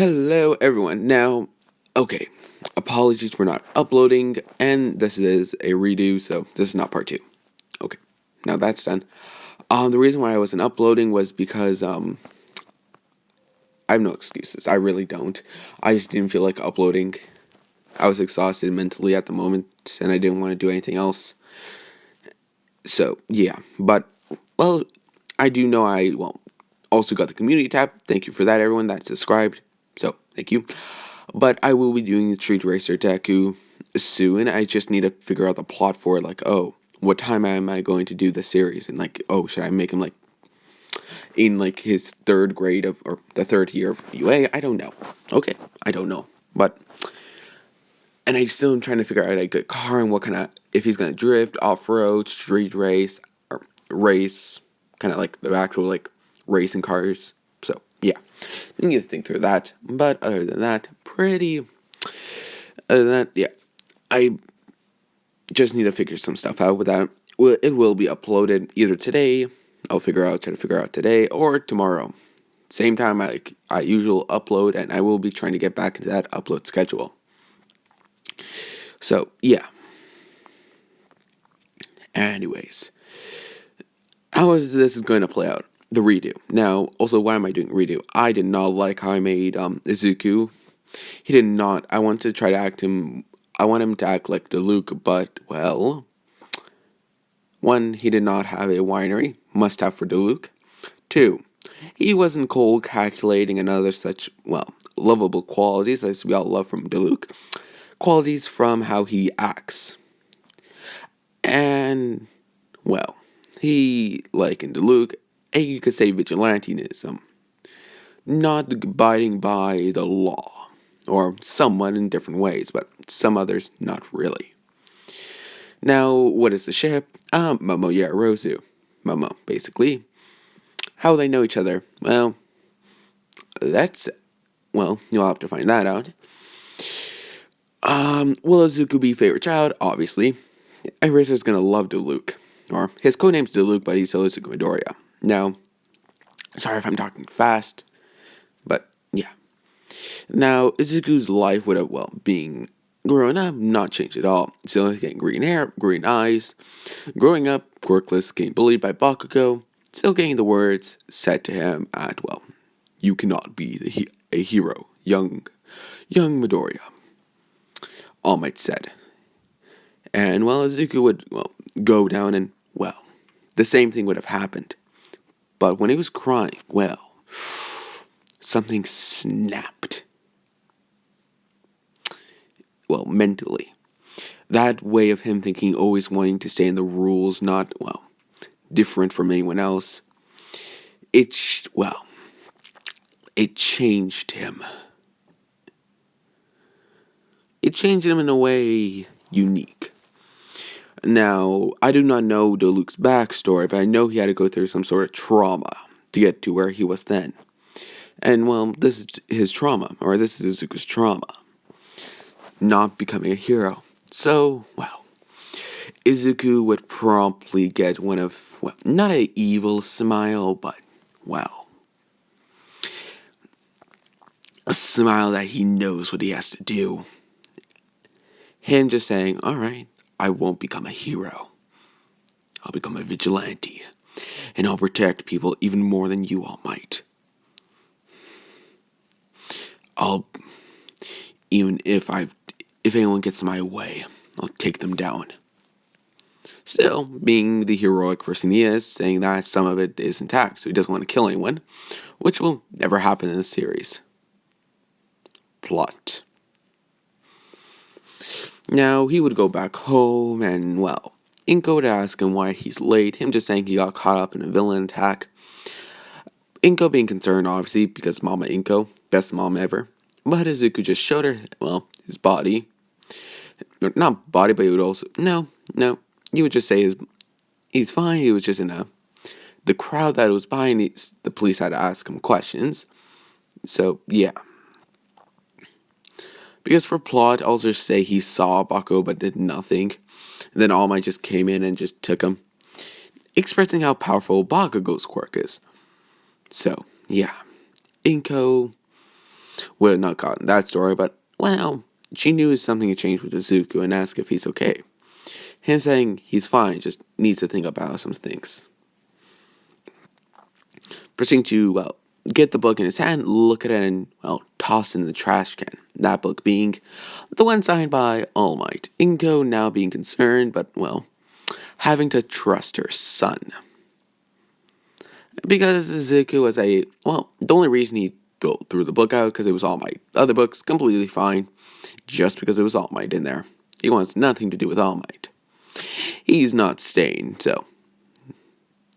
Hello, everyone. Now, okay, apologies for not uploading, and this is a redo, so this is not part two. Okay, now that's done. The reason why I wasn't uploading was because I have no excuses. I really don't. I just didn't feel like uploading. I was exhausted mentally at the moment, and I didn't want to do anything else. So yeah, but well, I do know also got the community tab. Thank you for that, everyone that subscribed. So thank you. But I will be doing the Street Racer Deku soon. I just need to figure out the plot for it. Like, oh, what time am I going to do the series? And like, oh, should I make him like in like his third grade of or the third year of UA? I don't know. Okay, I don't know. But and I still am trying to figure out a good car and what kind of if he's gonna drift, off road, street race, or race, kind of like the actual like racing cars. So yeah, I need to think through that. But other than that, other than that, yeah, I just need to figure some stuff out with that. Well, it will be uploaded either today. Try to figure out today or tomorrow. Same time I usually upload, and I will be trying to get back into that upload schedule. So yeah. Anyways, how is this going to play out? The redo. Now, also, why am I doing redo? I did not like how I made Izuku. He did not. I want to try to act him. I want him to act like Dulic, but well, one, he did not have a winery. Must have for Dulic. Two, he wasn't cold, calculating, and other such lovable qualities as we all love from Dulic. Qualities from how he acts. And, well, he, like in Deluge, you could say vigilantism, not abiding by the law, or somewhat in different ways, but some others not really. Now, what is the ship? Momo Yarozu. Momo, basically. How they know each other? Well, you'll have to find that out. Will Izuku be favorite child? Obviously. Eraser's gonna love Dulic. Or, his codename's Dulic, but he's Izuku Midoriya. Now, sorry if I'm talking fast, but yeah. Now, Izuku's life would have, being growing up, not changed at all. Still getting green hair, green eyes. Growing up, quirkless, getting bullied by Bakugo. Still getting the words said to him at, you cannot be a hero, young Midoriya. All Might said. And, Izuku would, go down and, the same thing would have happened. But when he was crying, something snapped. Mentally. That way of him thinking, always wanting to stay in the rules, not, different from anyone else. It changed him. It changed him in a way unique. Now, I do not know Deluc's backstory, but I know he had to go through some sort of trauma to get to where he was then. And, this is his trauma, or this is Izuku's trauma. Not becoming a hero. So, Izuku would promptly get one of, not an evil smile, but, a smile that he knows what he has to do. Him just saying, alright, I won't become a hero. I'll become a vigilante. And I'll protect people even more than you all might. Even if anyone gets in my way, I'll take them down. Still, being the heroic person he is, saying that some of it is intact, so he doesn't want to kill anyone, which will never happen in the series. Plot. Now, he would go back home, and, Inko would ask him why he's late, him just saying he got caught up in a villain attack. Inko being concerned, obviously, because Mama Inko, best mom ever. But Izuku just showed her, his body. Not body, but he would also, no, he would just say he's fine, he was just in the crowd that was behind, the police had to ask him questions. So, yeah. Because for plot, I'll just say he saw Bakugo but did nothing. And then All Might just came in and just took him. Expressing how powerful Bakugo's quirk is. So, yeah. Inko would have not gotten that story, but, well, she knew something had changed with Izuku and asked if he's okay. Him saying he's fine, just needs to think about some things. Proceeding to, well, get the book in his hand, look at it, and, well, toss it in the trash can. That book being the one signed by All Might. Inko now being concerned, but, well, having to trust her son. Because Izuku was the only reason he threw the book out because it was All Might. The other books, completely fine, just because it was All Might in there. He wants nothing to do with All Might. He's not staying, so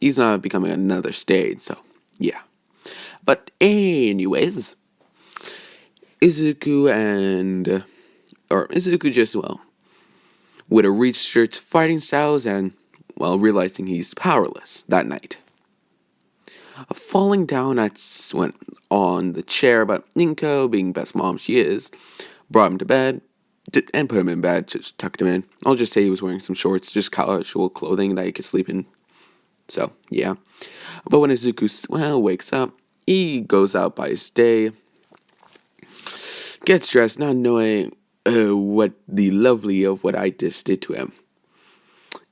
he's not becoming another stage, so yeah. But anyways, Izuku just, well, would have reached its fighting styles and, well, realizing he's powerless that night. Falling down went on the chair, but Ninko, being best mom she is, brought him to bed and put him in bed, just tucked him in. I'll just say he was wearing some shorts, just casual clothing that he could sleep in. So, yeah. But when Izuku, wakes up, he goes out by his day, gets dressed, not knowing what the lovely of what I just did to him.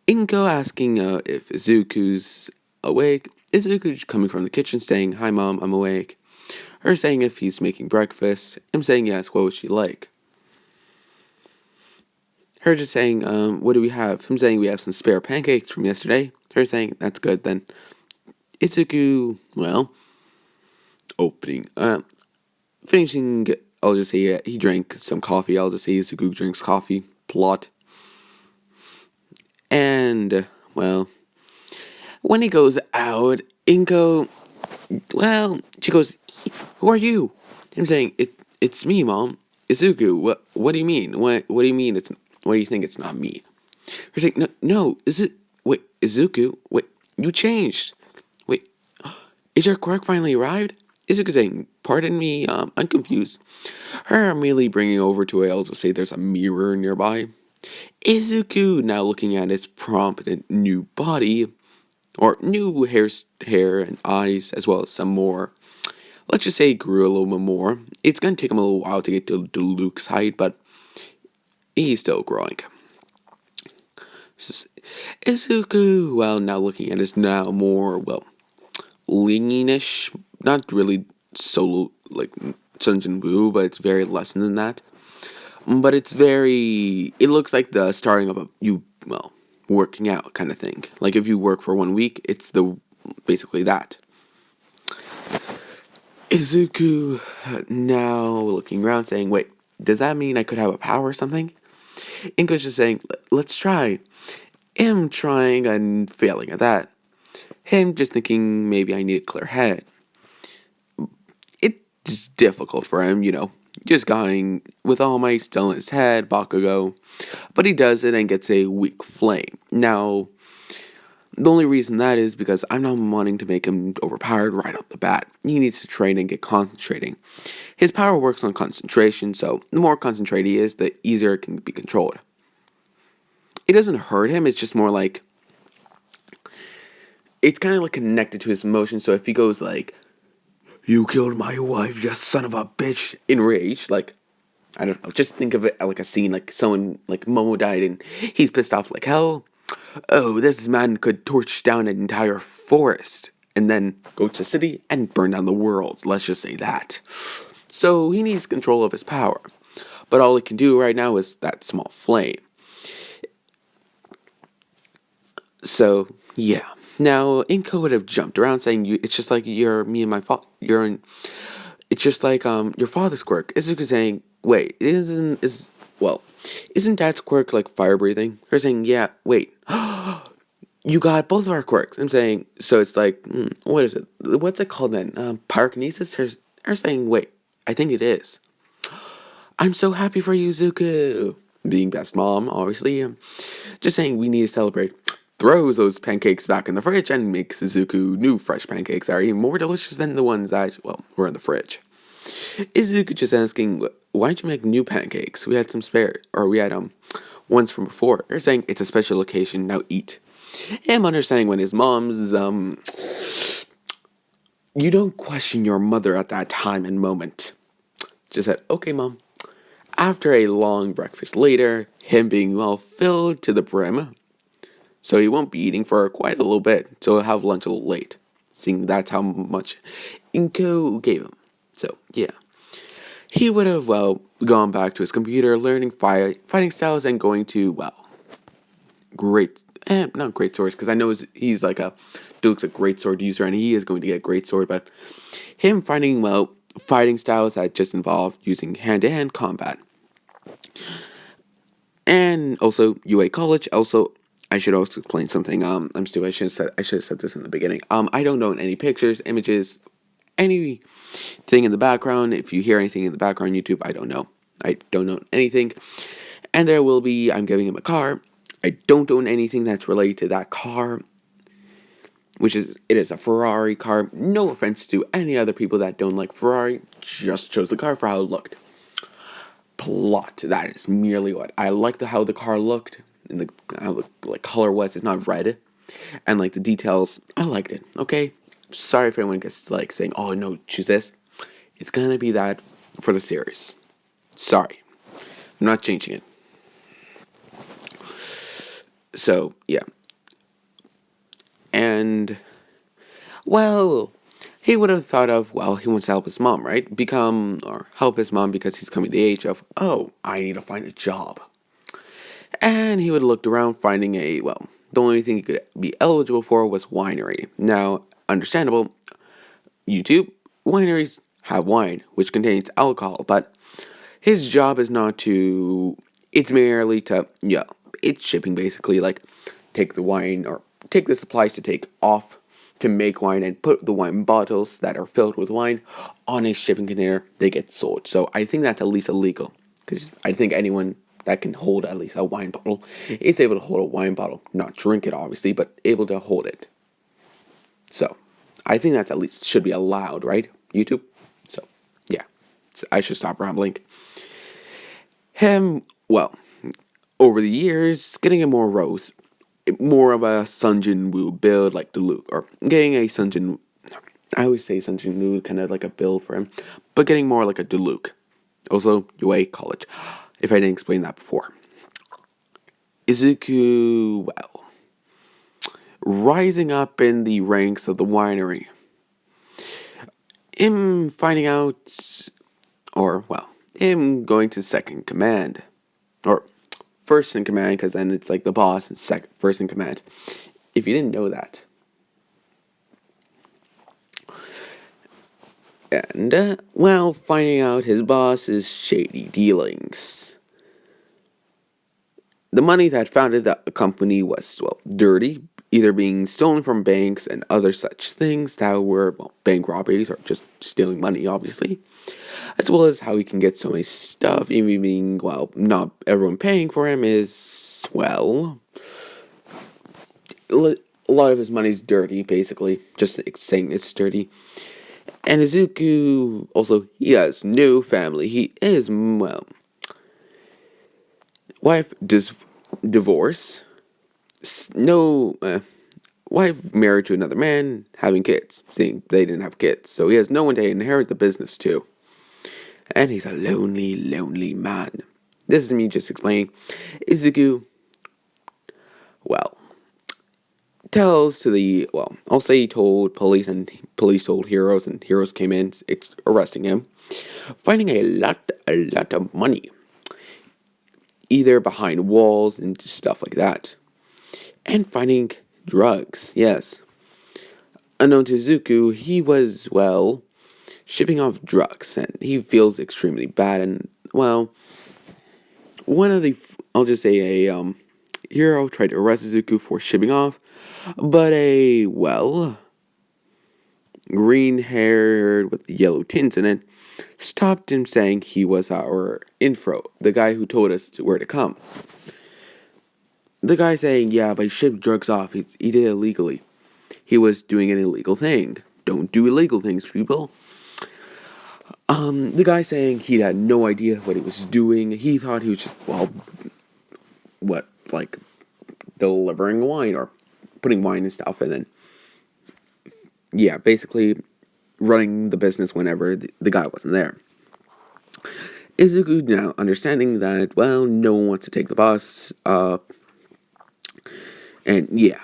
Inko asking if Izuku's awake. Izuku coming from the kitchen saying, "Hi mom, I'm awake." Her saying if he's making breakfast. Him saying yes, what would she like? Her just saying, what do we have? Him saying we have some spare pancakes from yesterday. Her saying, that's good then. Izuku, finishing, I'll just say he drank some coffee. I'll just say Izuku drinks coffee. Plot. And, when he goes out, Inko, she goes, "Who are you?" I'm saying, it's me, Mom. Izuku, what do you mean? What do you mean what do you think it's not me? Her saying, no, wait, Izuku, wait, you changed. Wait, is your quirk finally arrived? Izuku saying, pardon me, I'm confused. Her immediately bringing over to I'll just say there's a mirror nearby. Izuku now looking at his prominent new body, or new hair and eyes, as well as some more. Let's just say he grew a little bit more. It's going to take him a little while to get to Dulic's height, but he's still growing. Izuku, now looking at his now more, leanish. Not really so, Sunjin Woo, but it's very less than that. But it looks like the starting of working out kind of thing. Like if you work for 1 week, it's basically that. Izuku now looking around saying, wait, does that mean I could have a power or something? Inko's just saying, let's try. Him trying and failing at that. Him just thinking maybe I need a clear head. It's difficult for him, just going with All Might still in his head, Bakugo. But he does it and gets a weak flame. Now, the only reason that is because I'm not wanting to make him overpowered right off the bat. He needs to train and get concentrating. His power works on concentration, so the more concentrated he is, the easier it can be controlled. It doesn't hurt him, it's just more like, it's kind of like connected to his emotions, so if he goes like, "You killed my wife, you son of a bitch," in rage, I don't know, just think of it like a scene, like someone, like Momo died and he's pissed off like hell. Oh, this man could torch down an entire forest and then go to the city and burn down the world, let's just say that. So he needs control of his power, but all he can do right now is that small flame. So, yeah. Now, Inko would have jumped around saying, it's just like me and my father, it's just like, your father's quirk. Izuku saying, wait, isn't Dad's quirk like fire breathing? Her saying, yeah, wait, you got both of our quirks. I'm saying, so it's like, what is it? What's it called then? Pyrokinesis? Her saying, wait, I think it is. I'm so happy for you, Izuku. Being best mom, obviously. Just saying we need to celebrate. Throws those pancakes back in the fridge and makes Izuku new fresh pancakes that are even more delicious than the ones that, were in the fridge. Izuku just asking, why'd you make new pancakes? We had some spare, or we had, ones from before. They're saying it's a special occasion, now eat. Him understanding when his mom's, you don't question your mother at that time and moment. just said, okay, Mom. After a long breakfast later, him being well filled to the brim, so he won't be eating for quite a little bit, so he'll have lunch a little late, seeing that's how much Inko gave him. So, yeah. He would have, gone back to his computer, learning fighting styles, and going to, great, not great swords, because I know he's like Duke's a great sword user, and he is going to get great sword, but him finding, fighting styles that just involve using hand-to-hand combat. And also, UA College. Also, I should also explain something. I'm stupid. I should have said this in the beginning. I don't know any pictures, images, anything in the background. If you hear anything in the background, YouTube, I don't know. I don't know anything. And there will be. I'm giving him a car. I don't own anything that's related to that car, it is a Ferrari car. No offense to any other people that don't like Ferrari. Just chose the car for how it looked. Plot. That is merely what I liked how the car looked and how the color was. It's not red, and the details. I liked it. Okay, sorry if anyone gets saying, "Oh no, choose this." It's gonna be that for the series. Sorry, I'm not changing it. So yeah, and he would have thought of, he wants to help his mom, right? Help his mom because he's coming to the age of, I need to find a job. And he would have looked around, finding the only thing he could be eligible for was winery. Now, understandable, YouTube, wineries have wine, which contains alcohol, but his job is not to, it's merely to, it's shipping basically, take the wine or take the supplies to take off to make wine and put the wine bottles that are filled with wine on a shipping container. They get sold. So I think that's at least illegal, because I think anyone that can hold at least a wine bottle is able to hold a wine bottle, not drink it obviously, but able to hold it. So I think that's at least should be allowed, right? YouTube. So yeah, so I should stop rambling. Him, over the years, getting a more of a Sunjin Woo build like Dulic, or getting a Sunjin. I always say Sunjin Woo, kind of like a build for him, but getting more like a Dulic. Also, UA College, if I didn't explain that before. Izuku, rising up in the ranks of the winery. Him finding out, him going to second command, or first in command, because then it's like the boss and first in command. If you didn't know that. And, finding out his boss's shady dealings. The money that founded the company was, dirty, either being stolen from banks and other such things that were, bank robberies or just stealing money, obviously. As well as how he can get so many stuff, even being, not everyone paying for him is, a lot of his money's dirty, basically. Just saying it's dirty. And Izuku, also, he has no family. He is, wife divorce. No, wife married to another man, having kids. Seeing they didn't have kids. So he has no one to inherit the business to. And he's a lonely, lonely man. This is me just explaining. Izuku, tells to the, I'll say he told police, and police told heroes, and heroes came in arresting him, finding a lot of money, either behind walls and stuff like that, and finding drugs. Yes, unknown to Zuku, he was shipping off drugs, and he feels extremely bad. And one of the, I'll just say a hero tried to arrest Zuku for shipping off, but a green-haired with yellow tints in it stopped him, saying he was our info, the guy who told us where to come. The guy saying, yeah, but he shipped drugs off. He did it illegally. He was doing an illegal thing. Don't do illegal things, people. The guy saying he had no idea what he was doing. He thought he was just, delivering wine or putting wine and stuff, and then, basically running the business whenever the guy wasn't there. Izuku now understanding that, well, no one wants to take the bus, and yeah.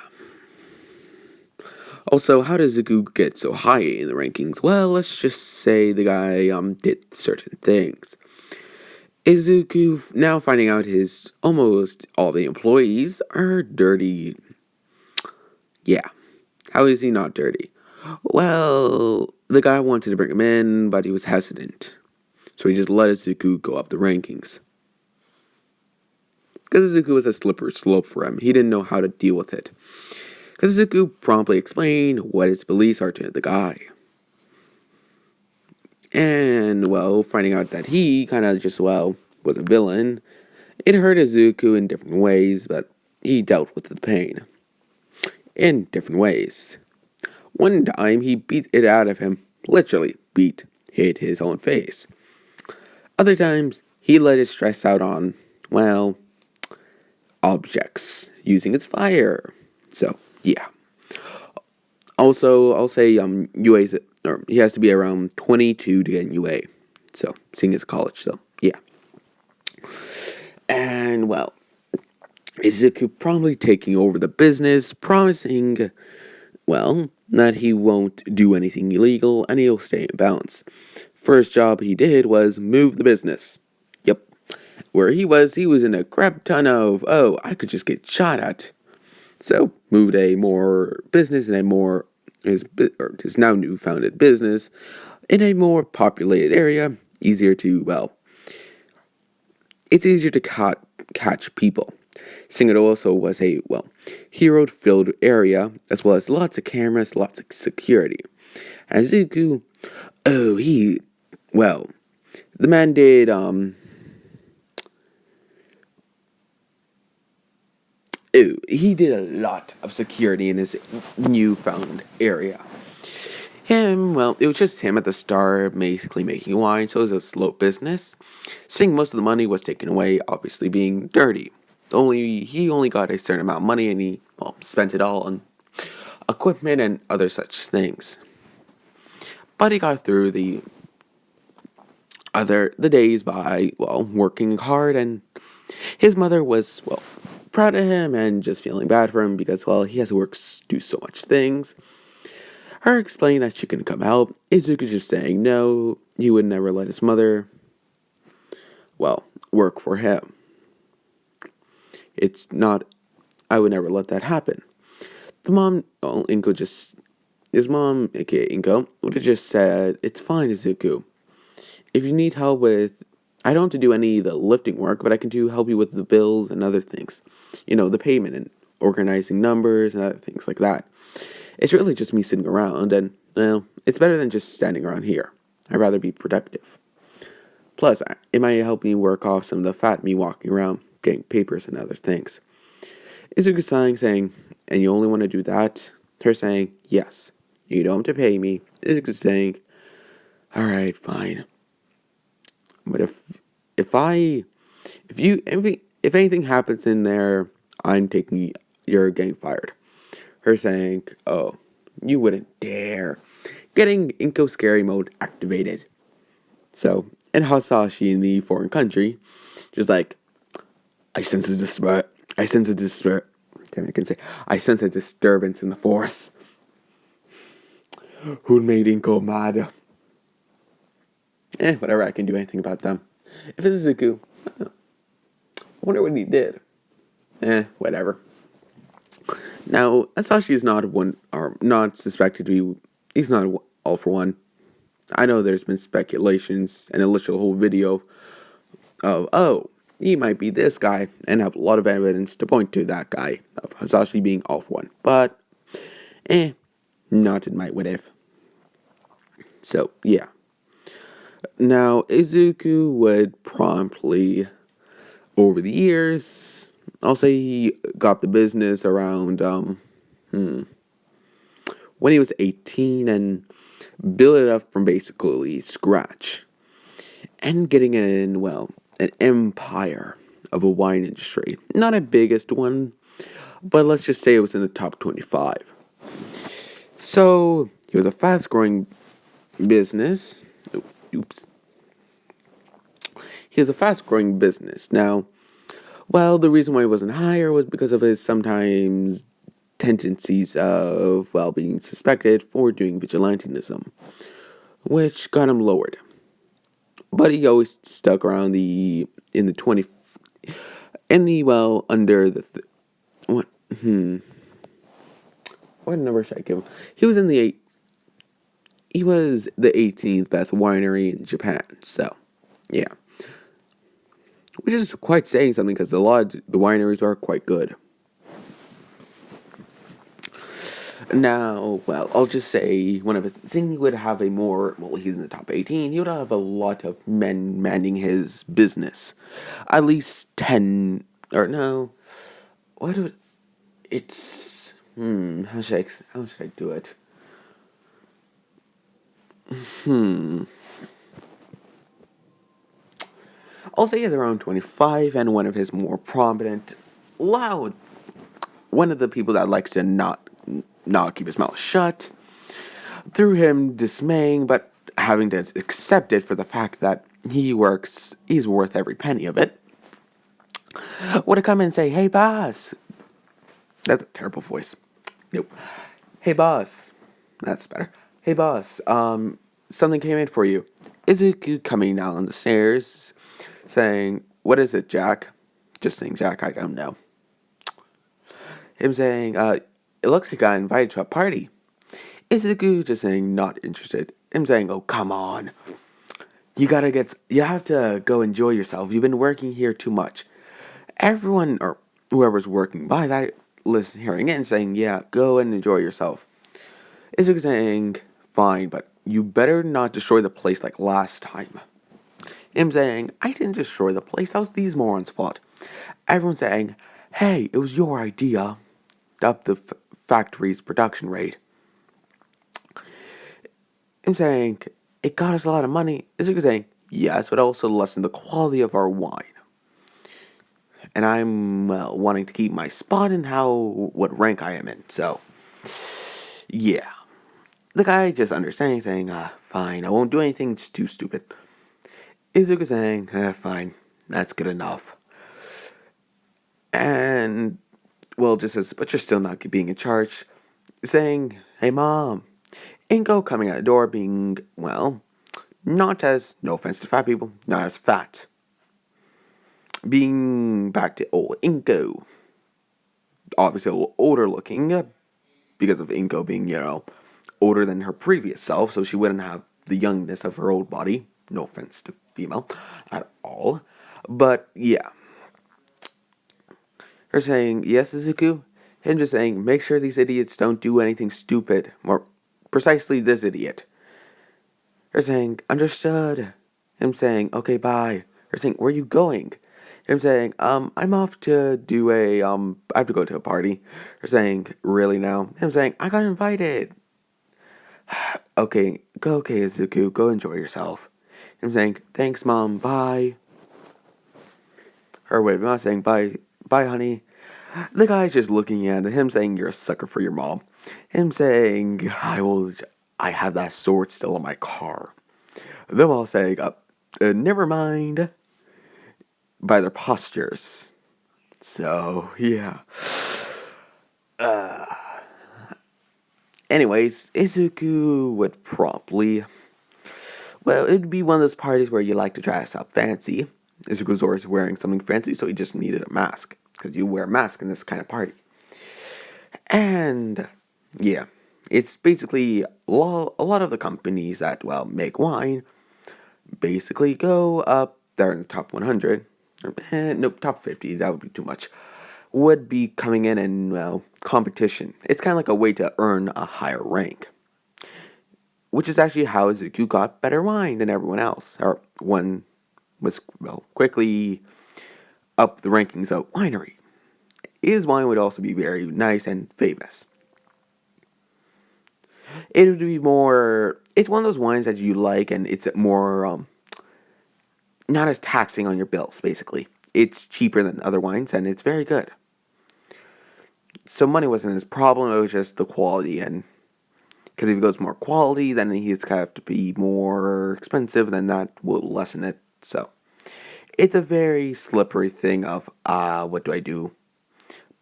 Also, how does Izuku get so high in the rankings? Well, let's just say the guy, did certain things. Izuku now finding out his almost all the employees are dirty. Yeah. How is he not dirty? Well, the guy wanted to bring him in, but he was hesitant. So he just let Izuku go up the rankings. Because Izuku was a slippery slope for him. He didn't know how to deal with it. Because Izuku promptly explained what his beliefs are to the guy. And, well, finding out that he kind of just, well, was a villain, it hurt Izuku in different ways, but he dealt with the pain in different ways. One time, he beat it out of him, literally hit his own face. Other times, he let his stress out on, well, objects, using its fire. So, yeah. Also, I'll say UA's, or he has to be around 22 to get in UA. So, seeing his college, so, yeah. And, well, Izuku probably taking over the business, promising, well, that he won't do anything illegal and he'll stay in bounds. First job he did was move the business. Yep. Where he was in a crap ton of, oh, I could just get shot at. So, moved a more business in a more, his now new founded business in a more populated area, easier to, well, it's easier to catch people. Seeing it also was a, well, hero-filled area, as well as lots of cameras, lots of security. As Zuku, well, the man did, he did a lot of security in his newfound area. Well, it was just him at the start, basically making wine, so it was a slow business. Seeing most of the money was taken away, obviously being dirty. He only got a certain amount of money, and he, well, spent it all on equipment and other such things. But he got through the days by, well, working hard, and his mother was, well, proud of him and just feeling bad for him because, well, he has to do so much things. Her explaining that she can come help, Izuku just saying no, he would never let his mother, well, work for him. It's not, I would never let that happen. The mom, well, his mom, aka Inko, would have just said, it's fine, Izuku. If you need help with, I don't have to do any of the lifting work, but I can help you with the bills and other things. The payment and organizing numbers and other things like that. It's really just me sitting around, and, well, it's better than just standing around here. I'd rather be productive. Plus, it might help me work off some of the fat me walking around, getting papers and other things. Izuku saying, and you only want to do that? Her saying, yes. You don't have to pay me. Izuku saying, alright, fine. But if anything happens in there, you're getting fired. Her saying, oh, you wouldn't dare. Getting Inko scary mode activated. So, and Hasashi in the foreign country, just like, I sense a disturbance. I sense a disturbance in the force. Who made Inko mad? Whatever, I can do anything about them. If it's Zuku, I wonder what he did. Whatever. Now, Asashi is not suspected to be, he's not all for one. I know there's been speculations and a literal whole video of, oh, he might be this guy, and have a lot of evidence to point to that guy, of Hasashi being all for one. But, not in my what if. So, yeah. Now, Izuku would promptly, over the years, I'll say he got the business around, when he was 18 and built it up from basically scratch. And getting in, well, an empire of a wine industry. Not a biggest one, but let's just say it was in the top 25. So, he was a fast-growing business. Oops. he has a fast-growing business. Now, well, the reason why he wasn't higher was because of his sometimes tendencies of, well, being suspected for doing vigilantism, which got him lowered. But he always stuck around in the 20, in the, well, under the, what, what number should I give him? He was in the he was the 18th best winery in Japan, so, yeah. Which is quite saying something because a lot of the wineries are quite good. Now, well, I'll just say one of his things, he would have a more, well, he's in the top 18, he would have a lot of men manning his business. At least 10, or no, what would, it's, how should I do it? I'll say he's around 25, and one of his more prominent, loud, one of the people that likes to not keep his mouth shut, through him dismaying, but having to accept it for the fact that he's worth every penny of it, would have come in and say, "Hey, boss." That's a terrible voice. Nope. "Hey, boss." That's better. "Hey, boss, something came in for you." Izuku coming down the stairs, saying, "What is it, Jack?" Just saying, "Jack, I don't know." Him saying, "It looks like I got invited to a party." Izuku just saying, "Not interested." Him saying, "Oh, come on. You have to go enjoy yourself. You've been working here too much." Everyone, or whoever's working by that, hearing it and saying, "Yeah, go and enjoy yourself." Izuku saying, "Fine, but you better not destroy the place like last time." Him saying, "I didn't destroy the place, that was these morons' fault." Everyone saying, "Hey, it was your idea to up the factory's production rate." Him saying, "It got us a lot of money." Izuku saying, "Yes, but also lessened the quality of our wine. And I'm, well, wanting to keep my spot in what rank I am in, so, yeah." The guy just understanding, saying, "Fine, I won't do anything too stupid." Izuku saying, "Fine, that's good enough." And, well, just says, "But you're still not being in charge." Saying, "Hey, Mom." Inko coming out the door being, well, not as, no offense to fat people, not as fat. Being back to old Inko. Obviously a little older looking, because of Inko being, older than her previous self, so she wouldn't have the youngness of her old body. No offense to female at all. But, yeah. Her saying, "Yes, Izuku." Him just saying, "Make sure these idiots don't do anything stupid." More precisely, this idiot. Her saying, "Understood." Him saying, "Okay, bye." Her saying, "Where are you going?" Him saying, "I'm off to do I have to go to a party." Her saying, "Really now?" Him saying, "I got invited." Okay, Izuku, go enjoy yourself." Him saying, "Thanks, Mom, bye." Her waving off saying, bye, honey." The guy's just looking at him saying, "You're a sucker for your mom." Him saying, I have that sword still in my car." Them all saying, "Never mind," by their postures. So, yeah. Anyways, Izuku would promptly, well, it'd be one of those parties where you like to dress up fancy. Izuku's always wearing something fancy, so he just needed a mask, because you wear a mask in this kind of party. And, yeah, it's basically a lot of the companies that, well, make wine basically go up there in the top 100. Nope, top 50, that would be too much. Would be coming in and, well, competition. It's kind of like a way to earn a higher rank. Which is actually how Izuku got better wine than everyone else. Or one was, well, quickly up the rankings of winery. His wine would also be very nice and famous. It would be more, it's one of those wines that you like, and it's more, not as taxing on your bills, basically. It's cheaper than other wines, and it's very good. So money wasn't his problem, it was just the quality, and because if he goes more quality, then he's going to have to be more expensive, then that will lessen it. So It's a very slippery thing of, what do I do?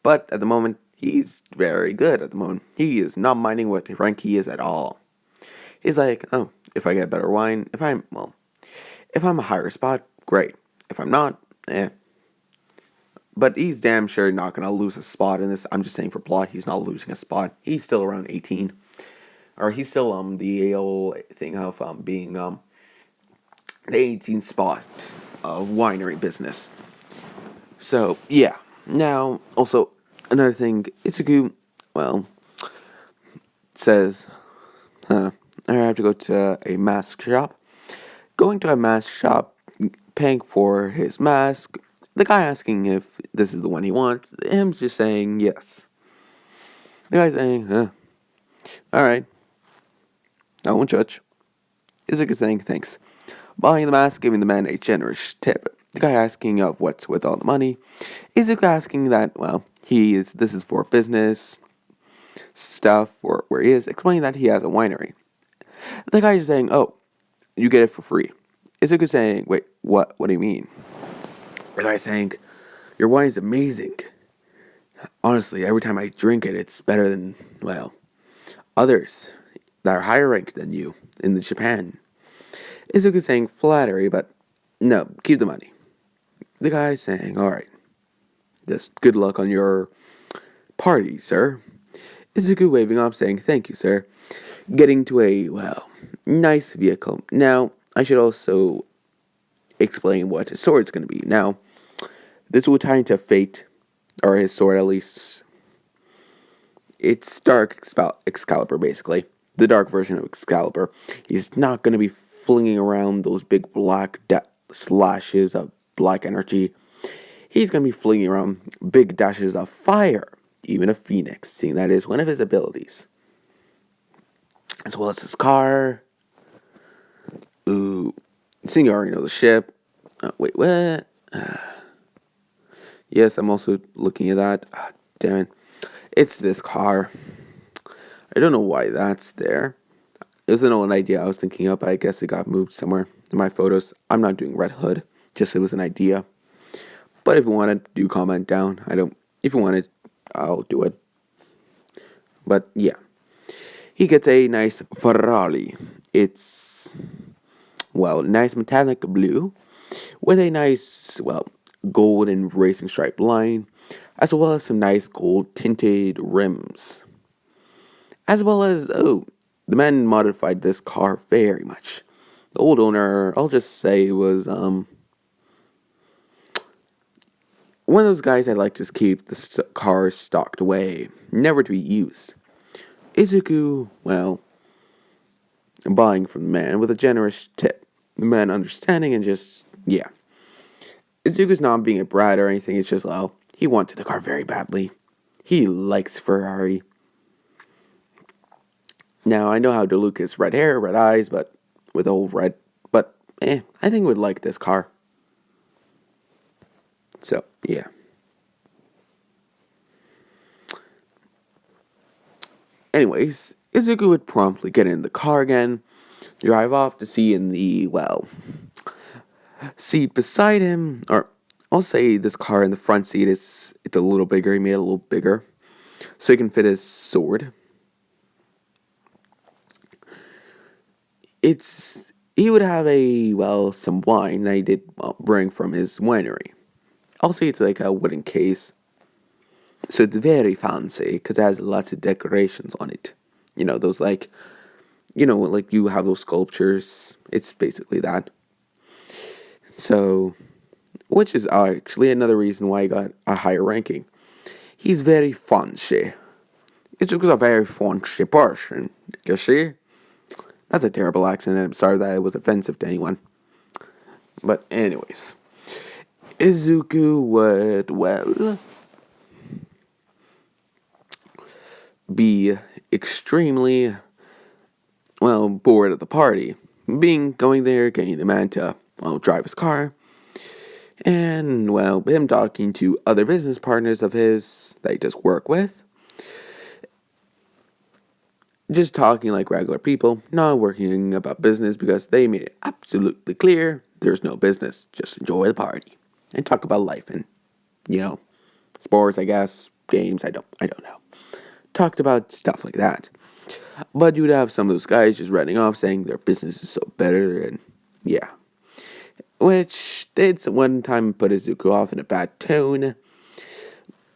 But at the moment, he's very good at the moment. He is not minding what rank he is at all. He's like, oh, if I get better wine, if I'm a higher spot, great. If I'm not, eh. But he's damn sure not gonna lose a spot in this. I'm just saying for plot, he's not losing a spot. He's still around 18. Or he's still the old thing of being the 18th spot of winery business. So yeah. Now also another thing, Itsuku, well, says, I have to go to a mask shop. Going to a mask shop, paying for his mask. The guy asking if this is the one he wants. Him just saying yes. The guy saying, alright, I won't judge. Izuka saying thanks. Buying the mask, giving the man a generous tip. The guy asking of what's with all the money. Izuka asking that, well, this is for business stuff, or where he is, explaining that he has a winery. The guy is saying, oh, you get it for free. Izuka saying, wait, what? What do you mean? The guy saying, your wine is amazing. Honestly, every time I drink it, it's better than, well, others that are higher ranked than you in the Japan. Izuku saying flattery, but no, keep the money. The guy saying, alright, just good luck on your party, sir. Izuku waving off saying, thank you, sir. Getting to a, well, nice vehicle. Now, I should also explain what his sword's going to be. Now, this will tie into Fate, or his sword at least. It's Dark Excalibur, basically. The dark version of Excalibur. He's not going to be flinging around those big black slashes of black energy. He's going to be flinging around big dashes of fire, even a phoenix, seeing that is one of his abilities. As well as his car. Ooh, seeing you already know the ship. Wait, what? Yes, I'm also looking at that. Damn it. It's this car. I don't know why that's there. It was an old idea I was thinking up. I guess it got moved somewhere in my photos. I'm not doing Red Hood. Just it was an idea. But if you want to, do comment down. If you want it, I'll do it. But yeah. He gets a nice Ferrari. It's, well, nice metallic blue. With a nice, well, gold and racing stripe line. As well as some nice gold tinted rims. As well as, the man modified this car very much. The old owner, I'll just say, was one of those guys that like to keep the cars stocked away, never to be used. Izuku, well, buying from the man with a generous tip. The man understanding and just, yeah. Izuku's not being a brat or anything, it's just, well, he wanted the car very badly. He likes Ferrari. Now, I know how dulic is red hair, red eyes, but with old red. But, I think we'd like this car. So, yeah. Anyways, Izuku would promptly get in the car again, drive off to see in the, well, seat beside him, or I'll say this car in the front seat it's a little bigger. He made it a little bigger so he can fit his sword. He would have some wine that he did bring from his winery. I'll say it's like a wooden case. So it's very fancy because it has lots of decorations on it. Those like you have those sculptures. It's basically that. So, which is actually another reason why he got a higher ranking. He's very fancy. It's just a very fancy person. You see? That's a terrible accent, and I'm sorry that it was offensive to anyone. But anyways, Izuku would, well, be extremely, well, bored at the party. Going there, getting the man to, drive his car. And, well, him talking to other business partners of his that he just work with. Just talking like regular people, not worrying about business because they made it absolutely clear there's no business. Just enjoy the party and talk about life and, you know, sports, I guess, games, I don't know. Talked about stuff like that. But you would have some of those guys just running off saying their business is so better and yeah. Which did one time put Izuku off in a bad tone.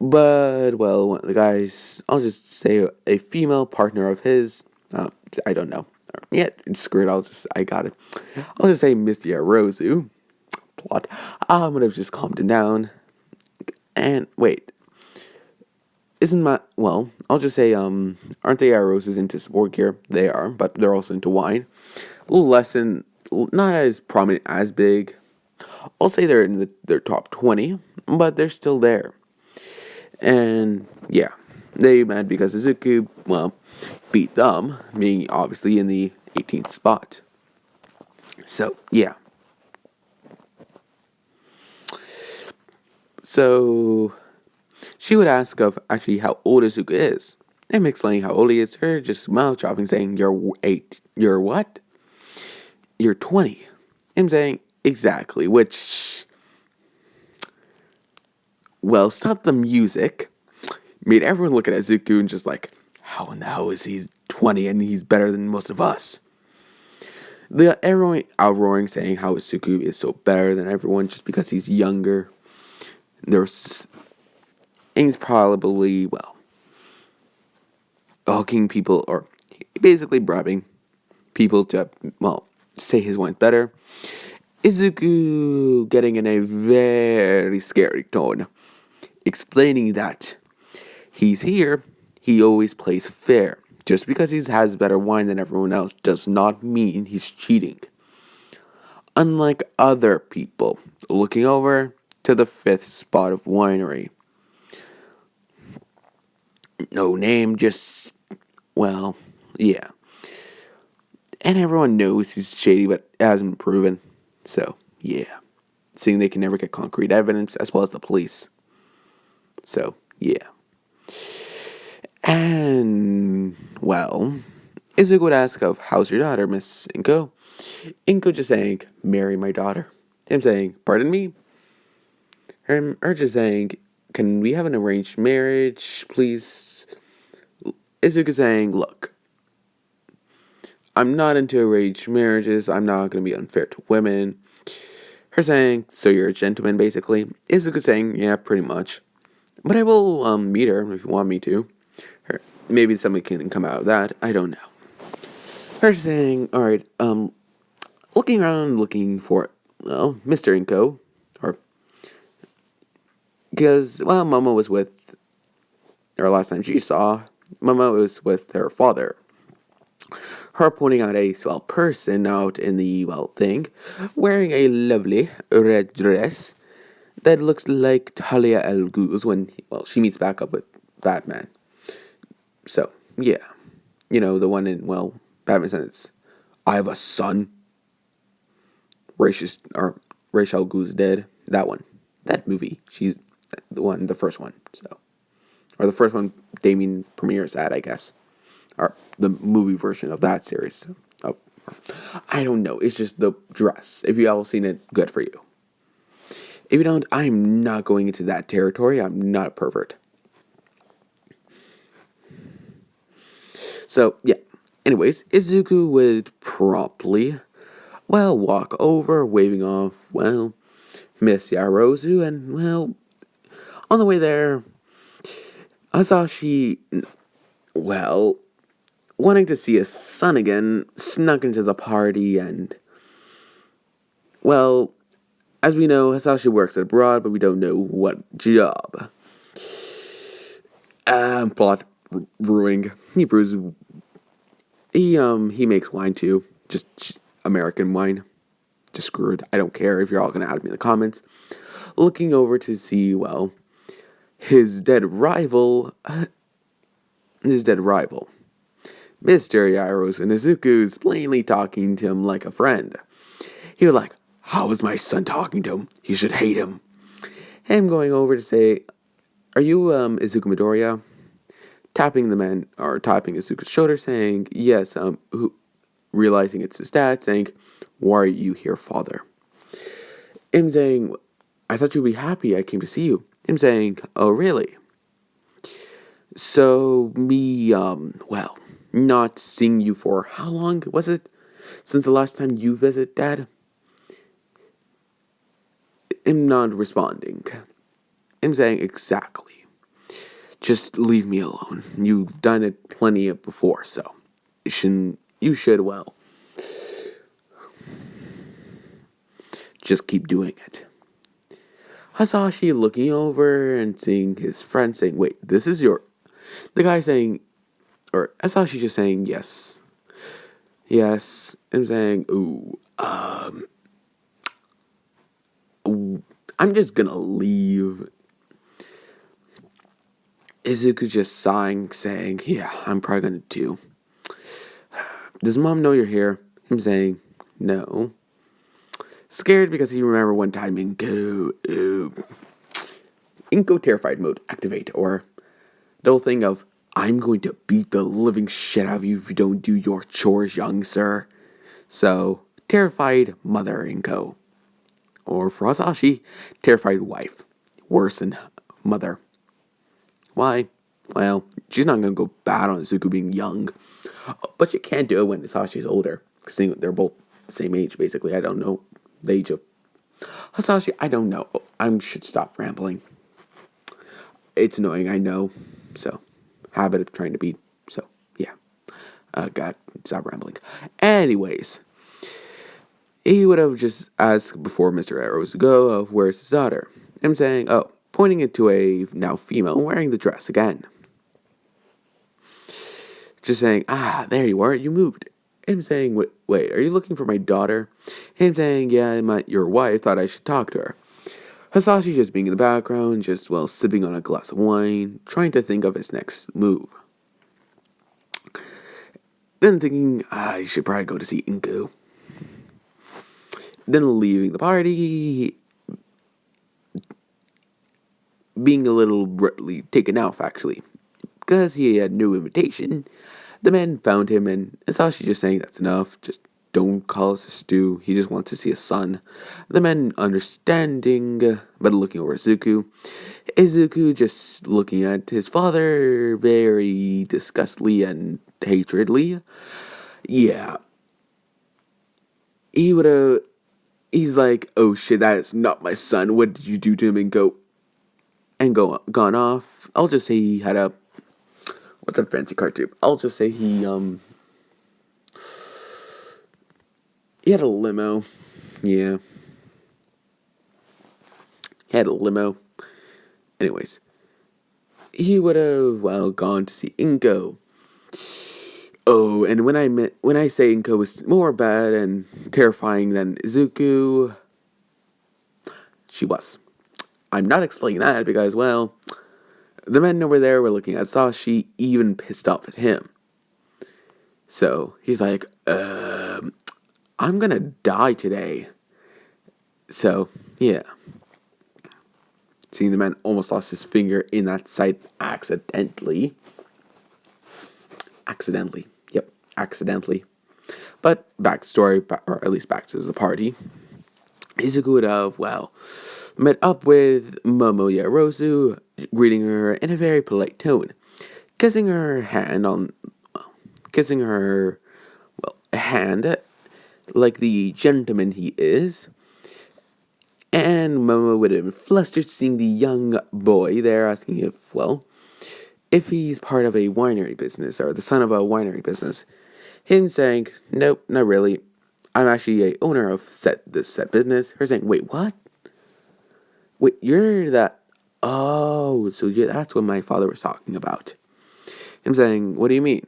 But, well, one of the guys, I'll just say a female partner of his, I don't know. Yeah, screw it, I got it. I'll just say Mr. Yarozu. Plot. I'm gonna just calm him down. And, wait. I'll just say, aren't the Yarozus into sport gear? They are, but they're also into wine. A little less not as prominent as big. I'll say they're in their top 20, but they're still there. And yeah, they mad because Izuku, well, beat them, being obviously in the 18th spot. So yeah. So she would ask of actually how old Izuku is. Him explaining how old he is, her just mouth dropping, saying, you're what? You're 20. Him saying, exactly, which, well, stopped the music, made everyone look at Izuku and just like, how in the hell is he 20 and he's better than most of us? Everyone outroaring saying how Izuku is so better than everyone just because he's younger. There's he's probably, well, hooking people or basically bribing people to, well, say his wine's better. Izuku getting in a very scary tone, explaining that he's here, he always plays fair. Just because he has better wine than everyone else does not mean he's cheating. Unlike other people, looking over to the 5th spot of winery. No name, just, well, yeah. And everyone knows he's shady, but it hasn't been proven. So, yeah. Seeing they can never get concrete evidence, as well as the police. So, yeah. And, well, Izuku would ask of, how's your daughter, Miss Inko? Inko just saying, marry my daughter. Him saying, pardon me? Her just saying, can we have an arranged marriage, please? Izuku saying, look, I'm not into arranged marriages. I'm not going to be unfair to women. Her saying, so you're a gentleman, basically. Izuku saying, yeah, pretty much. But I will meet her if you want me to. Maybe something can come out of that. I don't know. Her saying, alright, looking around looking for, well, Mr. Inko. Or, because, well, Momo was with, or last time she saw, Momo was with her father. Her pointing out a swell person out in the, well, thing, wearing a lovely red dress that looks like Talia al Ghul's when, well, she meets back up with Batman. So, yeah. You know, the one in, well, Batman says, I have a son. Ra's al Ghul's dead. That one. That movie. She's the first one. So, or the first one Damien premieres at, I guess. Or the movie version of that series. I don't know. It's just the dress. If you all seen it, good for you. If you don't, I'm not going into that territory. I'm not a pervert. So, yeah. Anyways, Izuku would promptly, well, walk over, waving off, well, Miss Yarozu, and, well, on the way there, Asashi, well, wanting to see his son again, snuck into the party, and, well, as we know, Hasashi works abroad, but we don't know what job. Plot brewing. He brews. He makes wine too. Just American wine. Just screw it. I don't care if you're all gonna add me in the comments. Looking over to see, well, his dead rival. Mr. Yaros and Izuku's plainly talking to him like a friend. He was like, how is my son talking to him? He should hate him. Him going over to say, are you Izuku Midoriya? Tapping Izuku's shoulder, saying, yes, realizing it's his dad, saying, why are you here, father? Him saying, I thought you'd be happy I came to see you. Him saying, oh, really? So, well, not seeing you for how long was it? Since the last time you visited, Dad? Him not responding. Him saying, exactly. Just leave me alone. You've done it plenty of before, so you should, well, just keep doing it. Hasashi looking over and seeing his friend saying, wait, this is your... The guy saying, or Hasashi just saying, yes. Yes. I'm saying, I'm just gonna leave. Izuku just sighing, saying, yeah, I'm probably gonna do. Does Mom know you're here? Him saying, no. Scared because he remembered one time Inko terrified mode activate, or the whole thing of, I'm going to beat the living shit out of you if you don't do your chores, young sir. So, terrified mother Inko. Or for Hasashi, terrified wife. Worse than mother. Why? Well, she's not going to go bad on Izuku being young. But you can't do it when Hasashi's older. Seeing they're both the same age, basically. I don't know the age of Hasashi. I don't know. I should stop rambling. It's annoying, I know. So, habit of trying to beat. So, yeah. God, stop rambling. Anyways, he would have just asked before Mr. Arrows go of where's his daughter. Him saying, oh, pointing it to a now female wearing the dress again. Just saying, there you are, you moved. Him saying, wait, are you looking for my daughter? Him saying, yeah, your wife thought I should talk to her. Hasashi just being in the background, just, well, sipping on a glass of wine, trying to think of his next move. Then thinking, I should probably go to see Inku. Then leaving the party, being a little really taken off, actually. Because he had no invitation, the men found him, and Hasashi just saying, that's enough, just don't call us a stew, he just wants to see his son. The men understanding, but looking over Izuku just looking at his father very disgustedly and hatredly. Yeah. He's like, oh shit, that is not my son, what did you do to him, and gone off. I'll just say he had a, what's a fancy cartoon? I'll just say he had a limo. Yeah. He had a limo. Anyways. He would have, well, gone to see Inko. Oh, and when I say Inko was more bad and terrifying than Izuku, she was. I'm not explaining that because, well, the men over there were looking at Sashi, even pissed off at him. So, he's like, I'm gonna die today. So, yeah. Seeing the man almost lost his finger in that sight accidentally. Yep, accidentally. But back to story, or at least back to the party. Izuku would have, well, met up with Momo Yarosu, greeting her in a very polite tone. Kissing her, hand, like the gentleman he is. And Momo would have been flustered seeing the young boy there asking if he's part of a winery business, or the son of a winery business. Him saying, nope, not really. I'm actually a owner of this set business. Her saying, wait, what? Wait, you're that... Oh, so that's what my father was talking about. Him saying, what do you mean?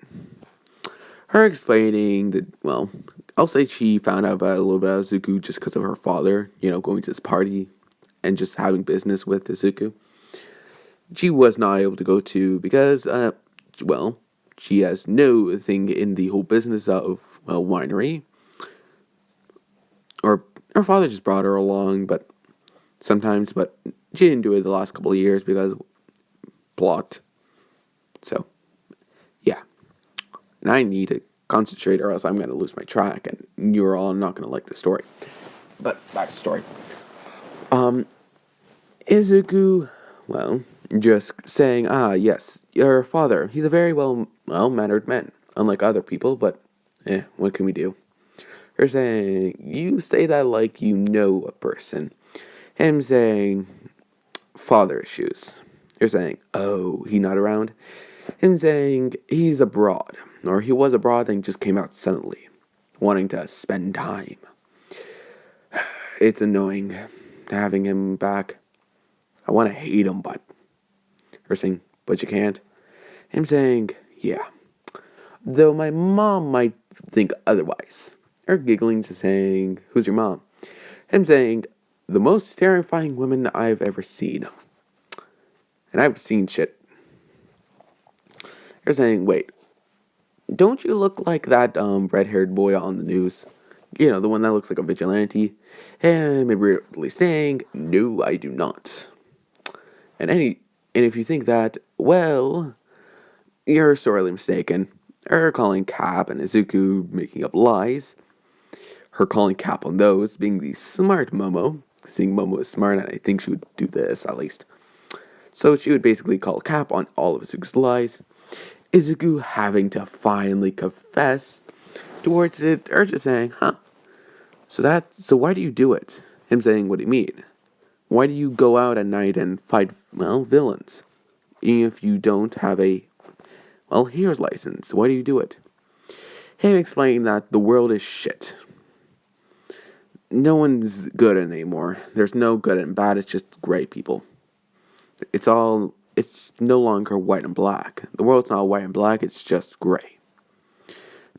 Her explaining that, well, I'll say she found out about a little bit about Izuku just because of her father, going to this party and just having business with Izuku. She was not able to go to because, she has no thing in the whole business of winery. Or her father just brought her along, but she didn't do it the last couple of years because plot. So, yeah. And I need to concentrate or else I'm going to lose my track and you're all not going to like the story. But back to the story. Izuku, well, just saying, yes, your father, he's a very well-mannered man, unlike other people, but, what can we do? You're saying, you say that like you know a person. Him saying, father issues. You're saying, oh, he not around? Him saying, he's abroad, or he was abroad and just came out suddenly, wanting to spend time. It's annoying having him back. I want to hate him, but... Her saying, but you can't. Him saying, yeah. Though my mom might think otherwise. Her giggling, just saying, who's your mom? Him saying, the most terrifying woman I've ever seen. And I've seen shit. Her saying, wait, don't you look like that red-haired boy on the news? You know, the one that looks like a vigilante. And immediately saying, no, I do not. And if you think that, well, you're sorely mistaken. Her calling Cap and Izuku making up lies. Her calling Cap on those, being the smart Momo. Seeing Momo is smart, and I think she would do this, at least. So she would basically call Cap on all of Izuku's lies. Izuku having to finally confess towards it, or just saying, huh. So why do you do it? Him saying, what do you mean? Why do you go out at night and fight, well, villains? Even if you don't have a, well, here's license. Why do you do it? Him explaining that the world is shit. No one's good anymore. There's no good and bad. It's just gray people. It's no longer white and black. The world's not white and black. It's just gray.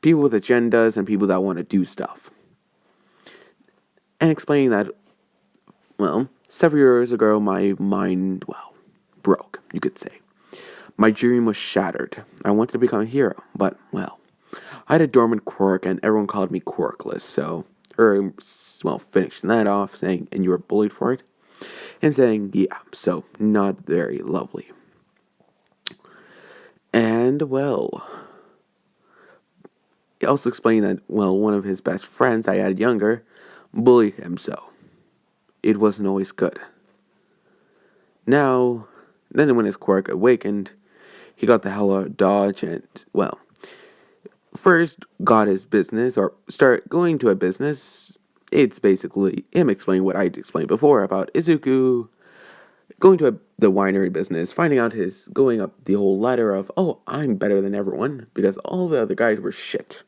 People with agendas and people that want to do stuff. And explaining that, well, several years ago, my mind, well, broke, you could say. My dream was shattered. I wanted to become a hero, but, well, I had a dormant quirk and everyone called me quirkless, so, finishing that off, saying, and you were bullied for it? And saying, yeah, so, not very lovely. And, well, he also explained that, well, one of his best friends I had younger bullied him, so it wasn't always good. Now, then when his quirk awakened, he got the hell out of Dodge and, well, first got his business, or start going to a business. It's basically him explaining what I explained before about Izuku going to the winery business, finding out going up the whole ladder of, oh, I'm better than everyone, because all the other guys were shit.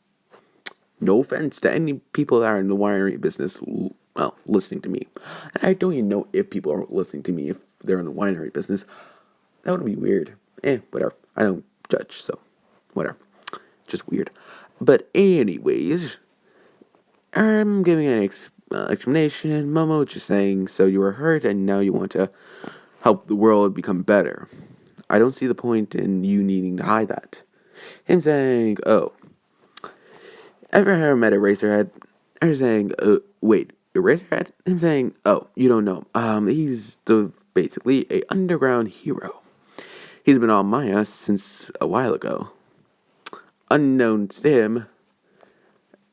No offense to any people that are in the winery business, well, listening to me. And I don't even know if people are listening to me if they're in the winery business. That would be weird. Whatever. I don't judge, so whatever. Just weird. But anyways, I'm giving an explanation. Momo just saying, so you were hurt and now you want to help the world become better. I don't see the point in you needing to hide that. Him saying, oh, ever met Eraserhead? Her saying, wait, Eraserhead? Him saying, oh, you don't know. He's basically a underground hero. He's been on my ass since a while ago. Unknown to him,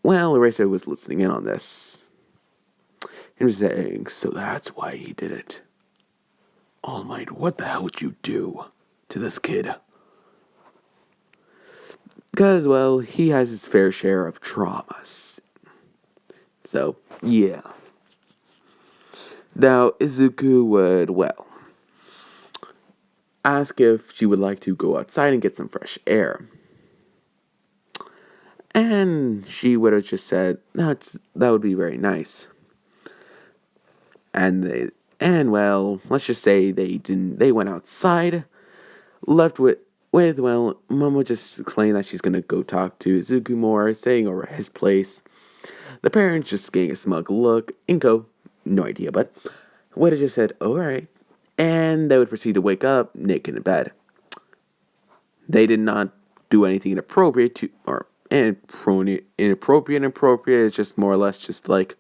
well, Eraserhead was listening in on this. And saying, so that's why he did it. All Might, what the hell would you do to this kid? Because, well, he has his fair share of traumas. So, yeah. Now, Izuku would, well, ask if she would like to go outside and get some fresh air. And she would have just said, that would be very nice. And well, let's just say they went outside, left with, well, Momo just explained that she's gonna go talk to Izuku more, staying over at his place. The parents just getting a smug look. Inko, no idea, but would have just said, alright. And they would proceed to wake up naked in bed. They did not do anything inappropriate inappropriate. It's just more or less just like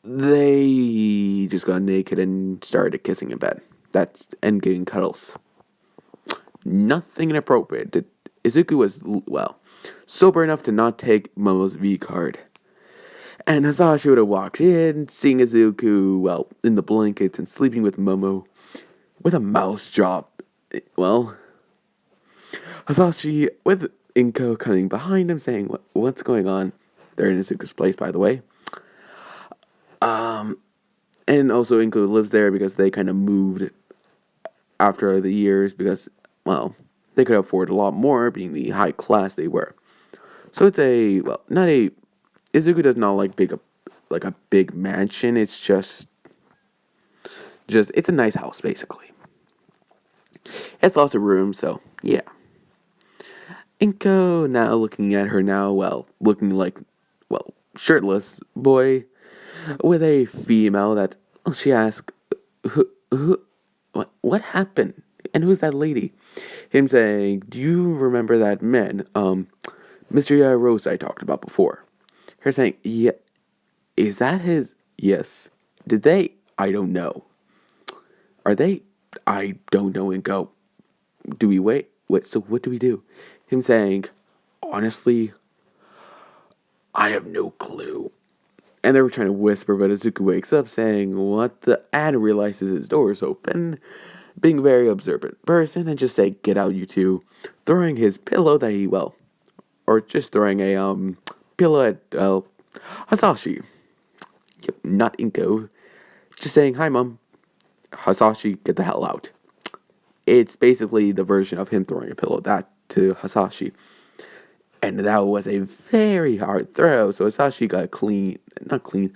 they just got naked and started kissing in bed. And getting cuddles. Nothing inappropriate. Izuku was, well, sober enough to not take Momo's V card. And Hasashi would have walked in, seeing Izuku, well, in the blankets and sleeping with Momo with a mouse drop. Well, Hasashi with Inko coming behind him saying, what's going on? They're in Izuku's place, by the way. And also Inko lives there because they kind of moved after the years because, well, they could afford a lot more being the high class they were. So it's not a, Izuku does not like a big mansion. It's just, it's a nice house, basically. It's lots of room, so, yeah. Inko now looking at her now, looking like, shirtless boy with a female that she asked, what happened? And who's that lady? Him saying, do you remember that man, Mr. Rose I talked about before? Her saying, yeah, is that his? Yes. Did they? I don't know. Are they? I don't know. And go, do we wait? So what do we do? Him saying, honestly, I have no clue. And they were trying to whisper, but Izuku wakes up saying, what the? And realizes his door is open, being a very observant person, and just say, get out, you two. Throwing his pillow that he, or just throwing a, pillow at, Hasashi. Yep, not Inko. Just saying, hi, Mom. Hasashi, get the hell out. It's basically the version of him throwing a pillow that to Hasashi. And that was a very hard throw, so Hasashi got not clean,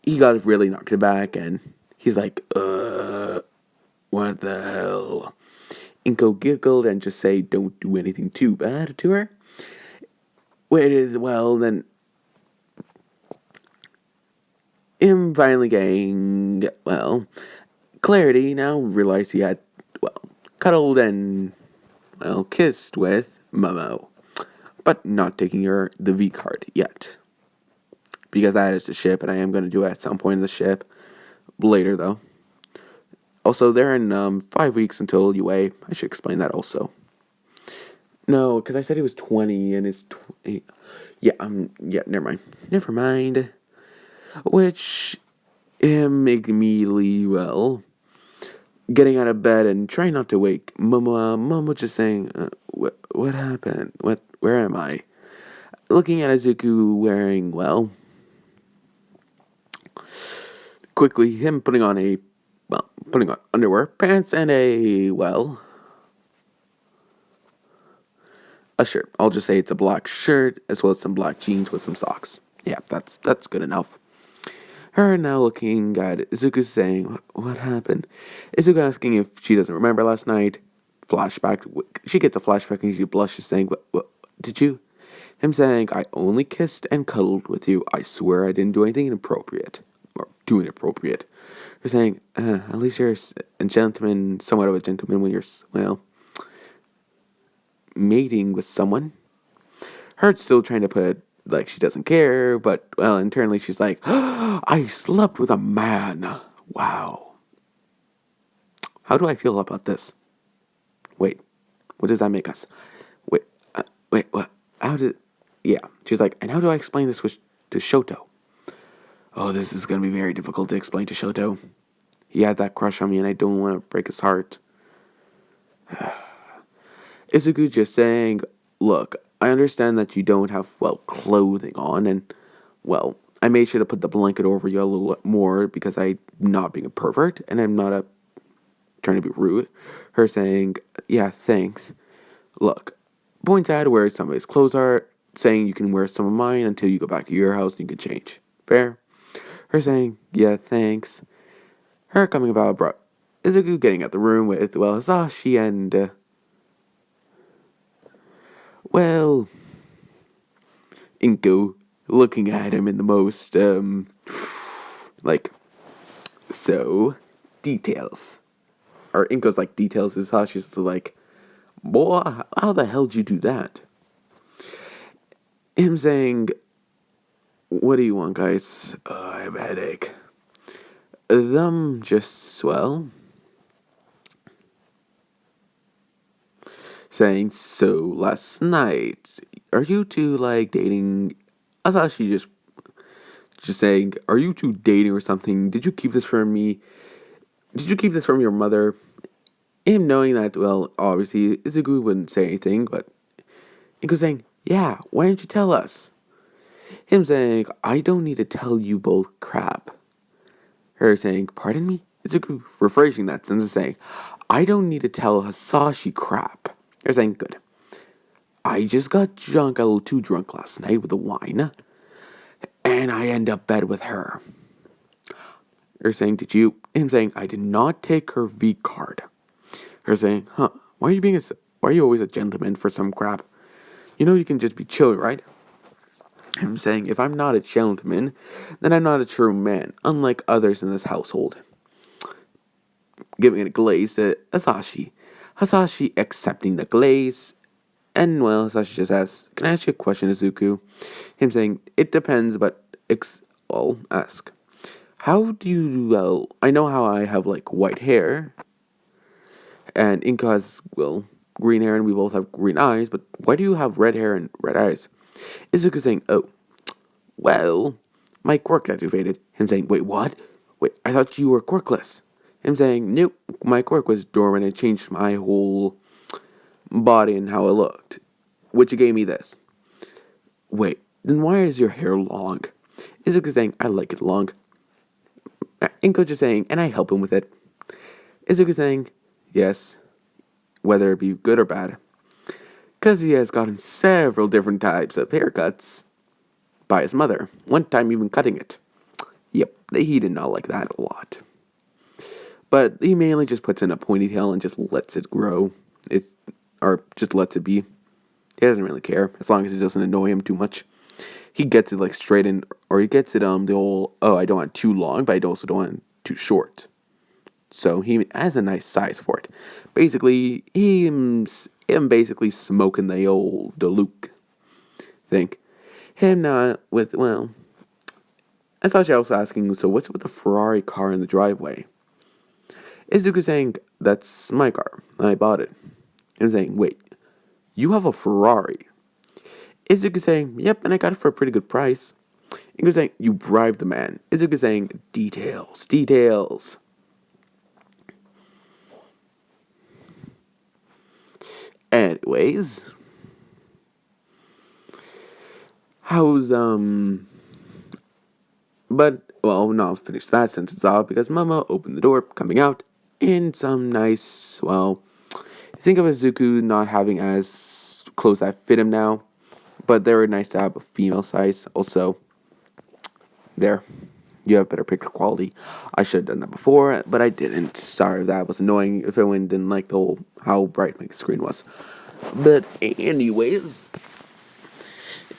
he got really knocked aback, and he's like, what the hell? Inko giggled and just say, don't do anything too bad to her. Then him finally getting, clarity now realized he had, cuddled and, kissed with Momo. But not taking her the V card yet. Because that is the ship, and I am going to do it at some point in the ship. Later, though. Also, they're in 5 weeks until UA. I should explain that also. No, because I said he was 20, and it's 20. Yeah, never mind. Never mind. Which, him immediately, getting out of bed and trying not to wake Momo just saying, what happened? Where am I? Looking at Izuku wearing, quickly him putting on underwear, pants, and a shirt. I'll just say it's a black shirt as well as some black jeans with some socks. Yeah, that's good enough. Her now looking at Izuku saying, what happened? Izuku asking if she doesn't remember last night. Flashback. She gets a flashback and she blushes saying, what did you? Him saying, I only kissed and cuddled with you. I swear I didn't do anything inappropriate. Or too inappropriate. Her saying, at least you're a gentleman, somewhat of a gentleman when you're, mating with someone. Her still trying to put, like, she doesn't care, but, internally she's like, I slept with a man. Wow. How do I feel about this? Wait, what does that make us? Wait, what? Yeah, she's like, and how do I explain this to Shoto? Oh, this is going to be very difficult to explain to Shoto. He had that crush on me and I don't want to break his heart. Izuku just saying, look, I understand that you don't have, clothing on, and, I made sure to put the blanket over you a little bit more because I'm not being a pervert, and I'm not trying to be rude. Her saying, yeah, thanks. Look, points out where somebody's clothes are, saying you can wear some of mine until you go back to your house and you can change. Fair? Her saying, yeah, thanks. Her coming about, Izuku getting at the room with, Hisashi and, Inko looking at him in the most, so, details. Or Inko's like, details, Hisashi's like, boy, how the hell did you do that? Him saying, what do you want, guys? I have a headache. Them just, saying, so, last night, are you two, dating? I thought she just, just saying, "Are you two dating or something? Did you keep this from me? Did you keep this from your mother?" Him knowing that, well, obviously, Izuku wouldn't say anything, but Inko saying, "Yeah, why didn't you tell us?" Him saying, "I don't need to tell you both crap." Her saying, "Pardon me?" Izuku rephrasing that sentence saying, "I don't need to tell Hasashi crap." Her saying, "Good. I just got drunk, a little too drunk last night with the wine, and I end up bed with her." Her saying, "Did you?" Him saying, "I did not take her V card." Her saying, "Huh, why are you always a gentleman for some crap? You know you can just be chill, right?" Him saying, "If I'm not a gentleman, then I'm not a true man, unlike others in this household." Giving it a glaze to Hasashi. Hasashi accepting the glaze, and well, Hasashi just asks, "Can I ask you a question, Izuku?" Him saying, "It depends, but I'll ask. How do you, well, I know how I have like white hair, and Inka has, well, green hair, and we both have green eyes, but why do you have red hair and red eyes?" Izuku saying, "Oh, well, my quirk activated." Him saying, "Wait, what? Wait, I thought you were quirkless." Him saying, "Nope, my quirk was dormant. It changed my whole body and how it looked, which gave me this." "Wait, then why is your hair long?" Izuku saying, "I like it long." Inko just saying, "And I help him with it." Izuku saying, "Yes, whether it be good or bad, because he has gotten several different types of haircuts by his mother, one time even cutting it." Yep, he did not like that a lot. But he mainly just puts in a ponytail and just lets it grow. Or just lets it be. He doesn't really care, as long as it doesn't annoy him too much. He gets it like straight in, or he gets it the whole, oh, I don't want it too long, but I also don't want it too short. So he has a nice size for it. Basically, him basically smoking the old dulic thing. Him not with, well, I thought you was asking, so what's with the Ferrari car in the driveway? Izuku saying, "That's my car. I bought it." And saying, "Wait, you have a Ferrari?" Izuku saying, "Yep, and I got it for a pretty good price." Izuku saying, "You bribed the man." Izuku saying, "Details, details." Anyways, how's, but, well, no, I'll finish that sentence off because Mama opened the door, coming out in some nice, well, think of Izuku not having as clothes that fit him now, but they were nice to have a female size. Also, there, you have better picture quality. I should have done that before, but I didn't. Sorry, that was annoying if anyone didn't like the whole how bright my screen was. But anyways,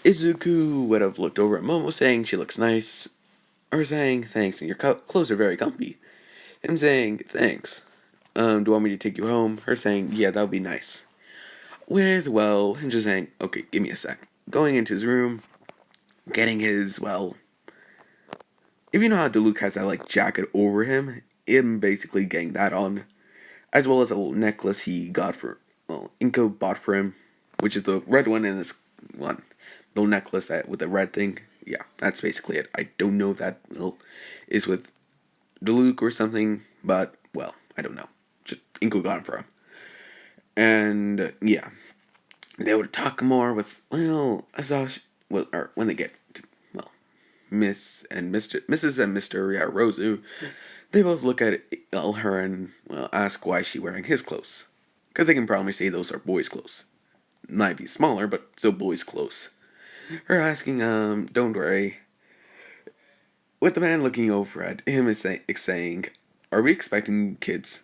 Izuku would have looked over at Momo saying she looks nice, or saying thanks and your clothes are very comfy. Him saying thanks. Do you want me to take you home? Her saying, "Yeah, that would be nice." With, well, him just saying, "Okay, give me a sec." Going into his room, getting his, well, if you know how Deluc has that, like, jacket over him basically getting that on, as well as a little necklace he got for, well, Inko bought for him, which is the red one and this one. Little necklace that with the red thing. Yeah, that's basically it. I don't know if that, well, is with Deluc or something, but, well, I don't know. Just Inko got him for him. And, yeah. They would talk more with, well, Asashi, well, or when they get to, well, Mrs. and Mr. Yarozu, they both look at her and, well, ask why she's wearing his clothes. Because they can probably say those are boys' clothes. Might be smaller, but still boys' clothes. Her asking, don't worry. With the man looking over at him is saying, "Are we expecting kids?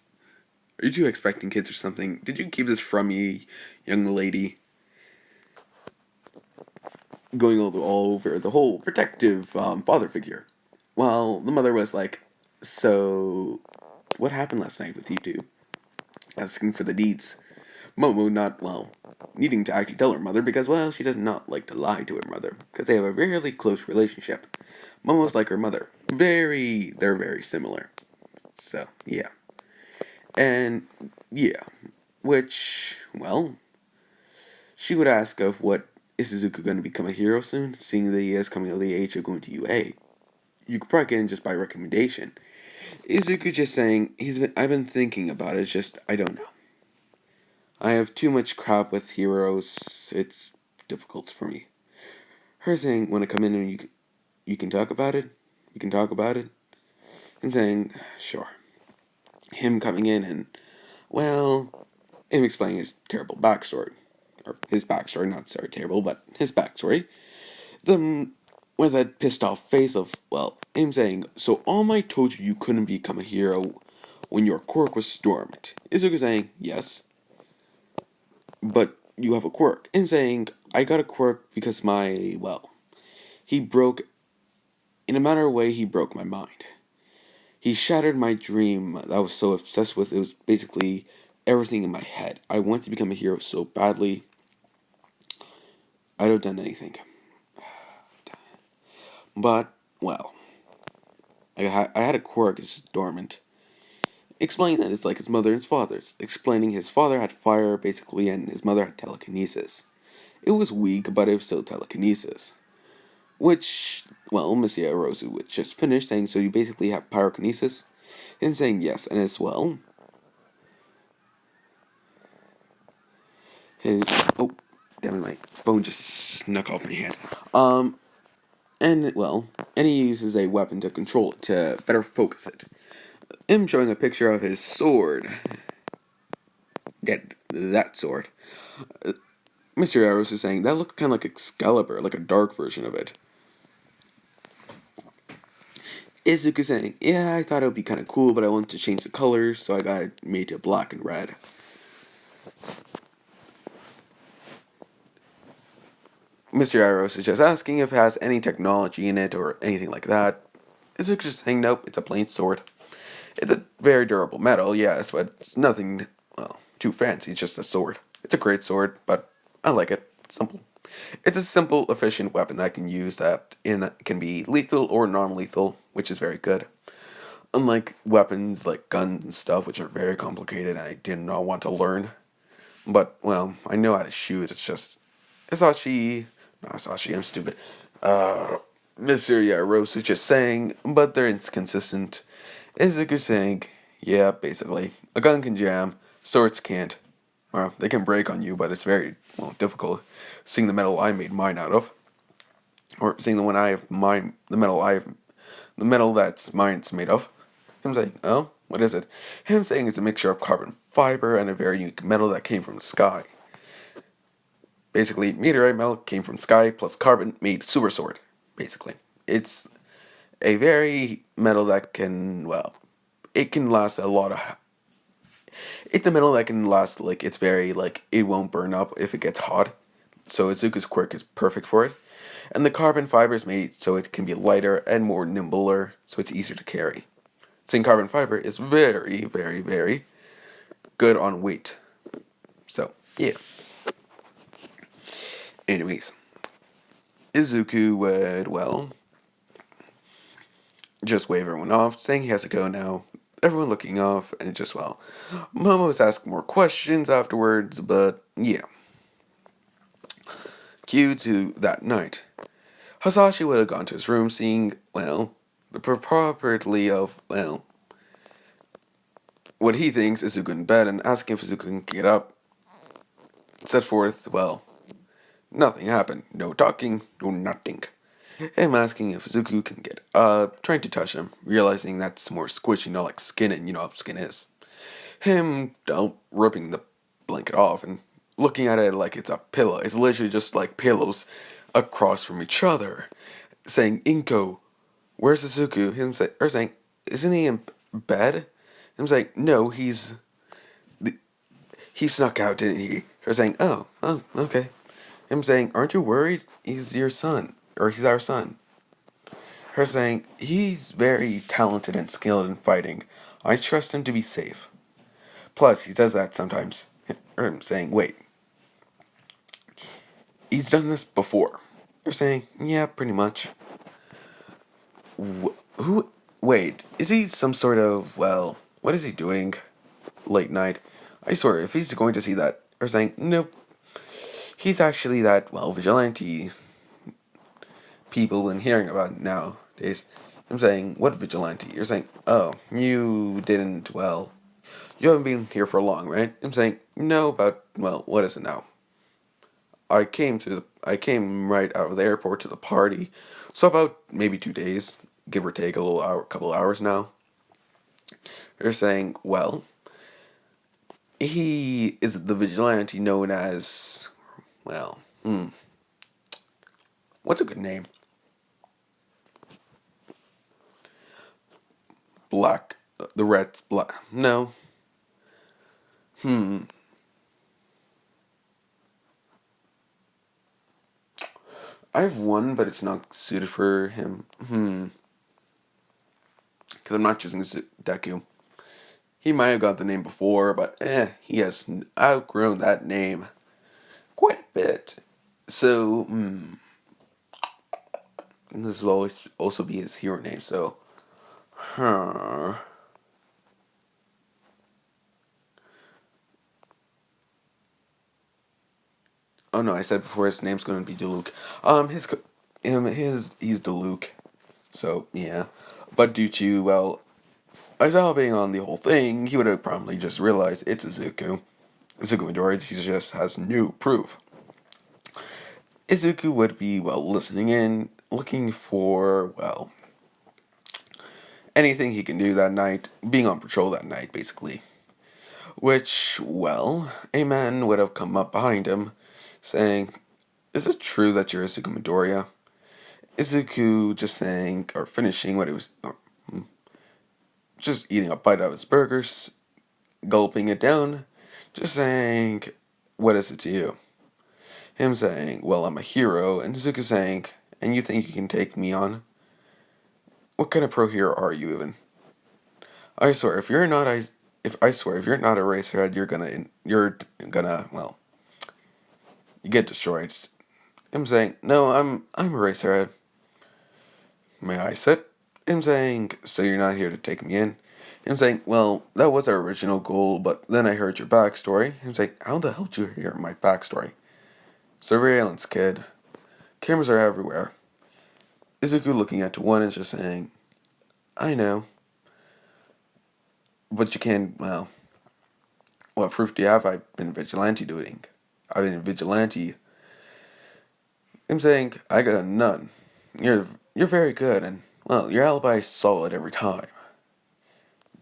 Are you two expecting kids or something? Did you keep this from me, young lady?" Going all over the whole protective father figure. Well, the mother was like, "So, what happened last night with you two?" Asking for the deeds. Momo not, well, needing to actually tell her mother because, well, she does not like to lie to her mother because they have a really close relationship. Momo's like her mother. They're very similar. So, yeah. And, yeah. Which, well, she would ask of what, is Izuku going to become a hero soon, seeing that he is coming of the age of going to UA? you could probably get in just by recommendation. Izuku just saying, I've been thinking about it, it's just, I don't know. I have too much crap with heroes, it's difficult for me. Her saying, when I come in and you can talk about it? You can talk about it? I'm saying, sure. Him coming in and, well, him explaining his terrible backstory. Or his backstory, not so terrible, but his backstory. Then, with that pissed off face of, well, him saying, so All Might told you couldn't become a hero when your quirk was dormant. Izuku saying, yes, but you have a quirk. Him saying, I got a quirk because he broke, in a matter of way, he broke my mind. He shattered my dream that I was so obsessed with. It was basically everything in my head. I wanted to become a hero so badly. I'd have done anything. But, well, I had a quirk, it's just dormant. Explaining that it's like his mother and his father's. Explaining his father had fire, basically, and his mother had telekinesis. It was weak, but it was still telekinesis. Which, well, Monsieur Arosu would just finish saying, so you basically have pyrokinesis? Him saying yes, and as well. His, oh, damn it, my phone just snuck off my hand. And he uses a weapon to control it, to better focus it. Him showing a picture of his sword. Get that sword. Mr. Arrows is saying that looked kind of like Excalibur, like a dark version of it. Izuku saying, yeah, I thought it would be kind of cool, but I wanted to change the colors, so I got it made to black and red. Mr. Arrows is just asking if it has any technology in it or anything like that. Izuku's just saying, nope, it's a plain sword. It's a very durable metal, yes, but it's nothing, too fancy, it's just a sword. It's a great sword, but I like it. It's simple. It's a simple, efficient weapon that I can use that can be lethal or non-lethal, which is very good. Unlike weapons like guns and stuff, which are very complicated and I did not want to learn. But, well, I know how to shoot, it's just... I'm stupid. Mr. Yaros is just saying, but they're inconsistent. Izuku saying, yeah, basically. A gun can jam, swords can't. Well, they can break on you, but it's very, difficult. Seeing the metal I made mine out of. Or seeing the one I have mine, the metal that's mine's made of. Him saying, oh, what is it? Him saying it's a mixture of carbon fiber and a very unique metal that came from the sky. Basically, meteorite metal came from sky plus carbon made super sword. Basically, it's a very metal that can, it can last a lot of. It's a metal that can last, it's very, it won't burn up if it gets hot. So Izuku's quirk is perfect for it. And the carbon fiber is made so it can be lighter and more nimbler, so it's easier to carry. Saying carbon fiber is very, very, very good on weight. So, yeah. Anyways, Izuku would, just wave everyone off, saying he has to go now. Everyone looking off, and just, Momo's asking more questions afterwards, but yeah. Cue to that night. Hasashi would have gone to his room, seeing, the property of, what he thinks is Izuku in bed, and asking if Izuku can get up. Set forth, nothing happened. No talking, no nothing. Him asking if Izuku can get up, trying to touch him, realizing that's more squishy, not like skin, and you know how skin is. Him, ripping the blanket off and looking at it like it's a pillow. It's literally just like pillows across from each other. Saying, Inko, where's Izuku? Saying, isn't he in bed? Him saying, no, he snuck out, didn't he? Her saying, oh, okay. Him saying, aren't you worried? He's your son. Or he's our son. Her saying, he's very talented and skilled in fighting. I trust him to be safe. Plus, he does that sometimes. Or him saying, wait. He's done this before. Her saying, yeah, pretty much. Wait, is he some sort of, what is he doing? Late night. I swear, if he's going to see that. Her saying, nope. He's actually that, vigilante people been hearing about nowadays. I'm saying, what vigilante? You're saying, oh, you didn't, well, you haven't been here for long, right? I'm saying, no, but, well, what is it now? I came right out of the airport to the party, so about maybe 2 days, give or take a little hour, couple hours now. You're saying, well, he is the vigilante known as, well, what's a good name? Black, the Red's black. No, I have one, but it's not suited for him. Because I'm not choosing Deku. He might have got the name before, but he has outgrown that name quite a bit. So, this will always also be his hero name. So, huh. Oh no, I said before his name's going to be Dulic. He's Dulic. So yeah, but due to Aizawa being on the whole thing, he would have probably just realized it's Izuku. Izuku Midori, he just has new proof. Izuku would be, listening in, looking for, anything he can do that night, being on patrol that night, basically. Which, a man would have come up behind him, saying, is it true that you're Izuku Midoriya? Izuku just saying, or finishing what he was, or, just eating a bite of his burgers, gulping it down, just saying, what is it to you? Him saying, well, I'm a hero, and Izuku saying, and you think you can take me on? What kind of pro hero are you even? I swear, if you're not a racerhead, you get destroyed. Him saying, no, I'm a racerhead. May I sit? Him saying, so you're not here to take me in? Him saying, well, that was our original goal, but then I heard your backstory. Him saying, how the hell did you hear my backstory? Surveillance, kid. Cameras are everywhere. Izuku looking at one and just saying, I know. But you can't, what proof do you have I've been vigilante doing? I've been vigilante. I'm saying, I got none. You're very good, and, your alibi is solid every time.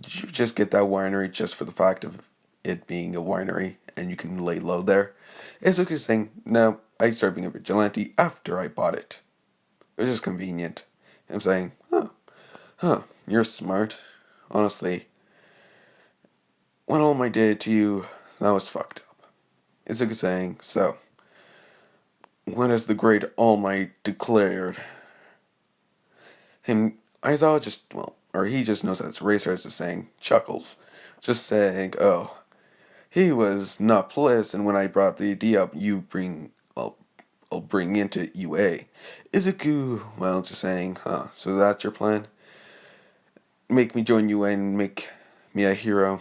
Did you just get that winery just for the fact of it being a winery and you can lay low there? Izuku's saying, no, I started being a vigilante after I bought it. It was just convenient. I'm saying, you're smart. Honestly, when All Might did to you, that was fucked up. Izuku saying, so, when has the great All Might declared? Him, Aizawa just, or he just knows that it's Racer as just saying, chuckles. Just saying, oh, he was not pleased, and when I brought the idea up, I'll bring into UA. Izuku, just saying, so that's your plan? Make me join UA and make me a hero?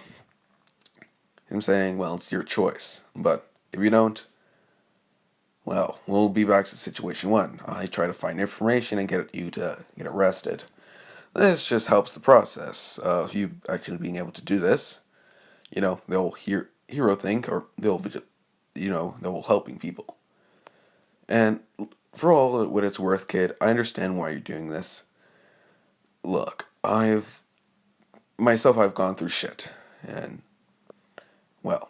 Him saying, it's your choice, but if you don't, we'll be back to situation one. I try to find information and get you to get arrested. This just helps the process of you actually being able to do this. The whole hero thing, or the whole helping people. And for all what it's worth, kid, I understand why you're doing this. Look, I've gone through shit, and well,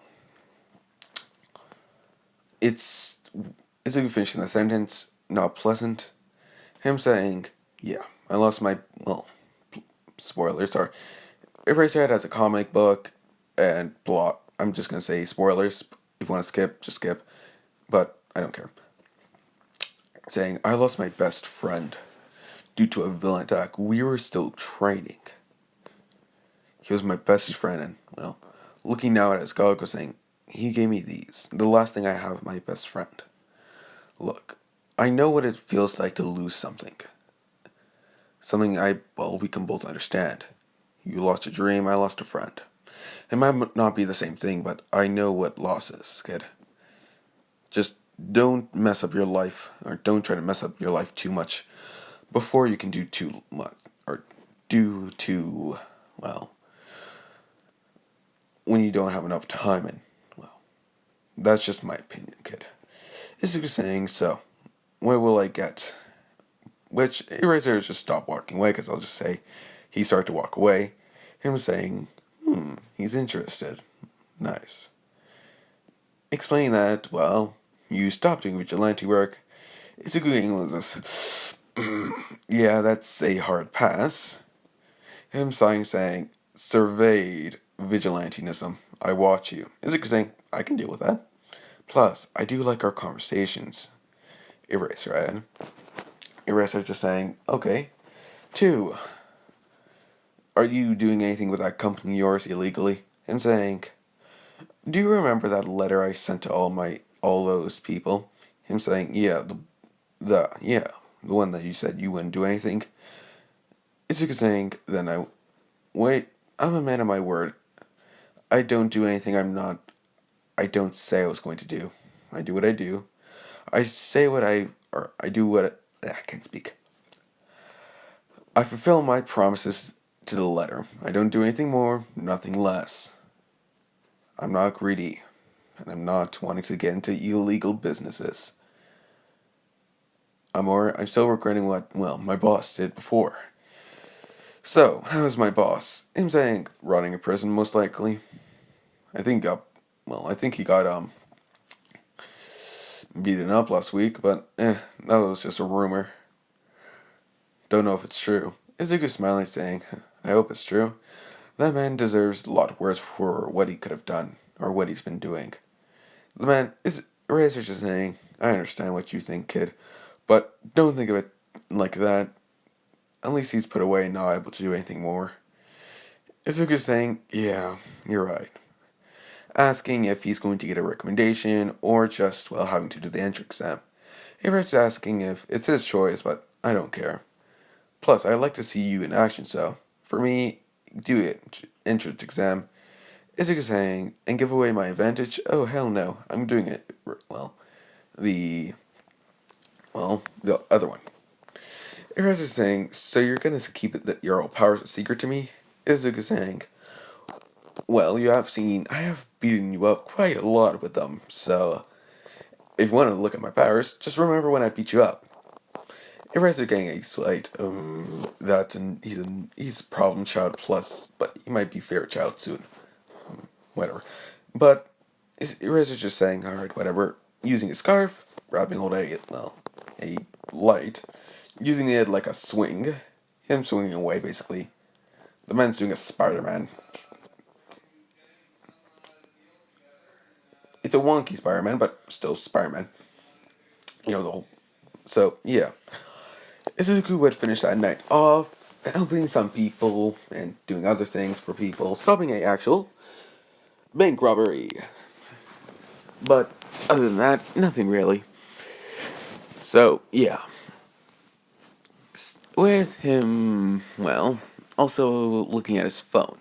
it's a good finishing the sentence. Not pleasant. Him saying, "Yeah, I lost my spoilers are." Eraserhead has a comic book and plot. I'm just gonna say spoilers. If you want to skip, just skip. But I don't care. Saying, I lost my best friend due to a villain attack. We were still training. He was my bestest friend, and, looking now at his goggles, saying, he gave me these. The last thing I have of my best friend. Look, I know what it feels like to lose something. Something we can both understand. You lost a dream, I lost a friend. It might not be the same thing, but I know what loss is, kid. Just don't mess up your life, or don't try to mess up your life too much before you can do too much, or due to, well, when you don't have enough time, and, well, that's just my opinion, kid. Izuku saying, so, where will I get? Which, Eraser just stopped walking away, because I'll just say, he started to walk away. Him saying, he's interested. Nice. Explaining that, well, you stopped doing vigilante work. Izuku was this, yeah, that's a hard pass. Him sighing, saying, surveyed vigilantism. I watch you. Izuku saying, I can deal with that. Plus, I do like our conversations. Eraser add. Eraser just saying, okay. 2. Are you doing anything with that company of yours illegally? Him saying, do you remember that letter I sent to all those people? Him saying, yeah, the one that you said you wouldn't do anything. Izuku saying, then wait, I'm a man of my word. I don't do anything I don't say I was going to do. I do what I do. I say what or I do what, I can't speak. I fulfill my promises to the letter. I don't do anything more, nothing less. I'm not greedy, and I'm not wanting to get into illegal businesses. I'm still regretting what, well, my boss did before. So, how is my boss? Him saying, rotting in prison, most likely. I think he got beaten up last week, but that was just a rumor. Don't know if it's true. Izuku smiling, saying, I hope it's true. That man deserves a lot worse for what he could have done, or what he's been doing. The man is Razor just saying, I understand what you think, kid, but don't think of it like that. At least he's put away and not able to do anything more. Izuku's saying, yeah, you're right. Asking if he's going to get a recommendation or just, well, having to do the entrance exam. Everett's asking if it's his choice, but I don't care. Plus, I'd like to see you in action, so for me, do it. Entrance exam. Izuku saying, and give away my advantage? Oh, hell no. I'm doing it. The the other one. Eraser saying, so you're gonna keep your all powers a secret to me? Izuku saying, well, I have beaten you up quite a lot with them, so if you want to look at my powers, just remember when I beat you up. Eraser getting a slight, he's a problem child plus, but he might be fair child soon. Whatever. But Eraser's just saying, alright, whatever. Using a scarf, wrapping hold a light, using it like a swing, him swinging away basically. The man's doing a Spider-Man. It's a wonky Spider-Man, but still Spider-Man. You know, the whole. So, yeah. Izuku would finish that night off, helping some people and doing other things for people, solving a actual bank robbery. But other than that, nothing really. So, yeah. With him, well, also looking at his phone.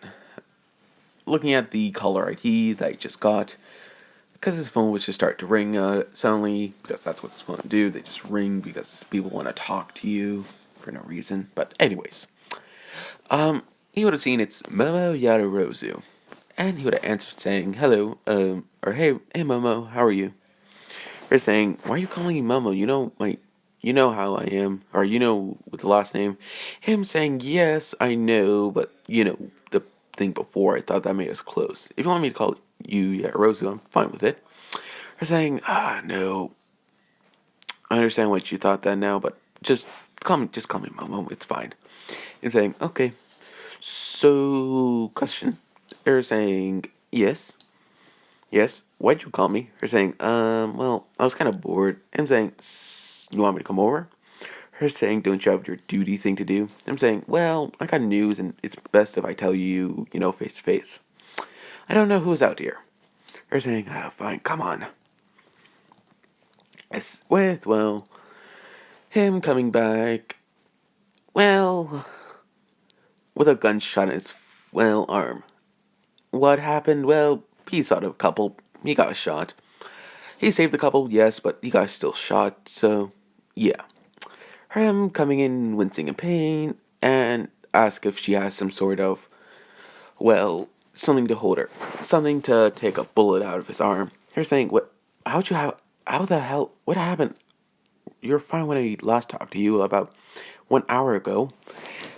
Looking at the caller ID that he just got. Because his phone would just start to ring suddenly, because that's what his phone do. They just ring because people want to talk to you for no reason. But anyways, he would have seen it's Momo Yadarozu. And he would have answered saying, hello, or hey Momo, how are you? Or saying, why are you calling me Momo? You know how I am, or you know with the last name. Him saying, yes, I know, but the thing before, I thought that made us close. If you want me to call you Yadarozu, I'm fine with it. Or saying, no, I understand what you thought that now, but just call me Momo, it's fine. And saying, okay. So, question. Or saying, yes. Yes, why'd you call me? Her saying, well, I was kind of bored. I'm saying, you want me to come over? Her saying, don't you have your duty thing to do? I'm saying, well, I got news and it's best if I tell you, face to face. I don't know who's out here. Her saying, fine, come on. Well, him coming back, well, with a gunshot in his, arm. What happened? Well, he saw the couple. He got shot. He saved the couple, yes, but he got still shot, so, yeah. Him coming in, wincing in pain, and ask if she has some sort of, well, something to hold her, something to take a bullet out of his arm. Her saying, "What? How'd you have? How the hell? What happened? You're fine when I last talked to you about 1 hour ago."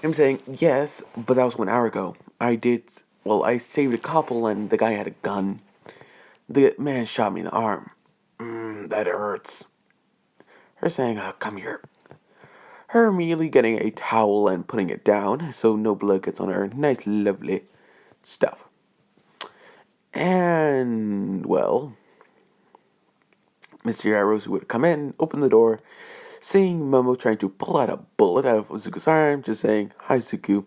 I'm saying, "Yes, but that was 1 hour ago. I did. Well, I saved a couple, and the guy had a gun. The man shot me in the arm. That hurts." Her saying, "Come here." Her immediately getting a towel and putting it down so no blood gets on her. Nice, lovely stuff. And, well, Mr. Yaros would come in, open the door, seeing Momo trying to pull out a bullet out of Izuku's arm, just saying, "Hi, Izuku."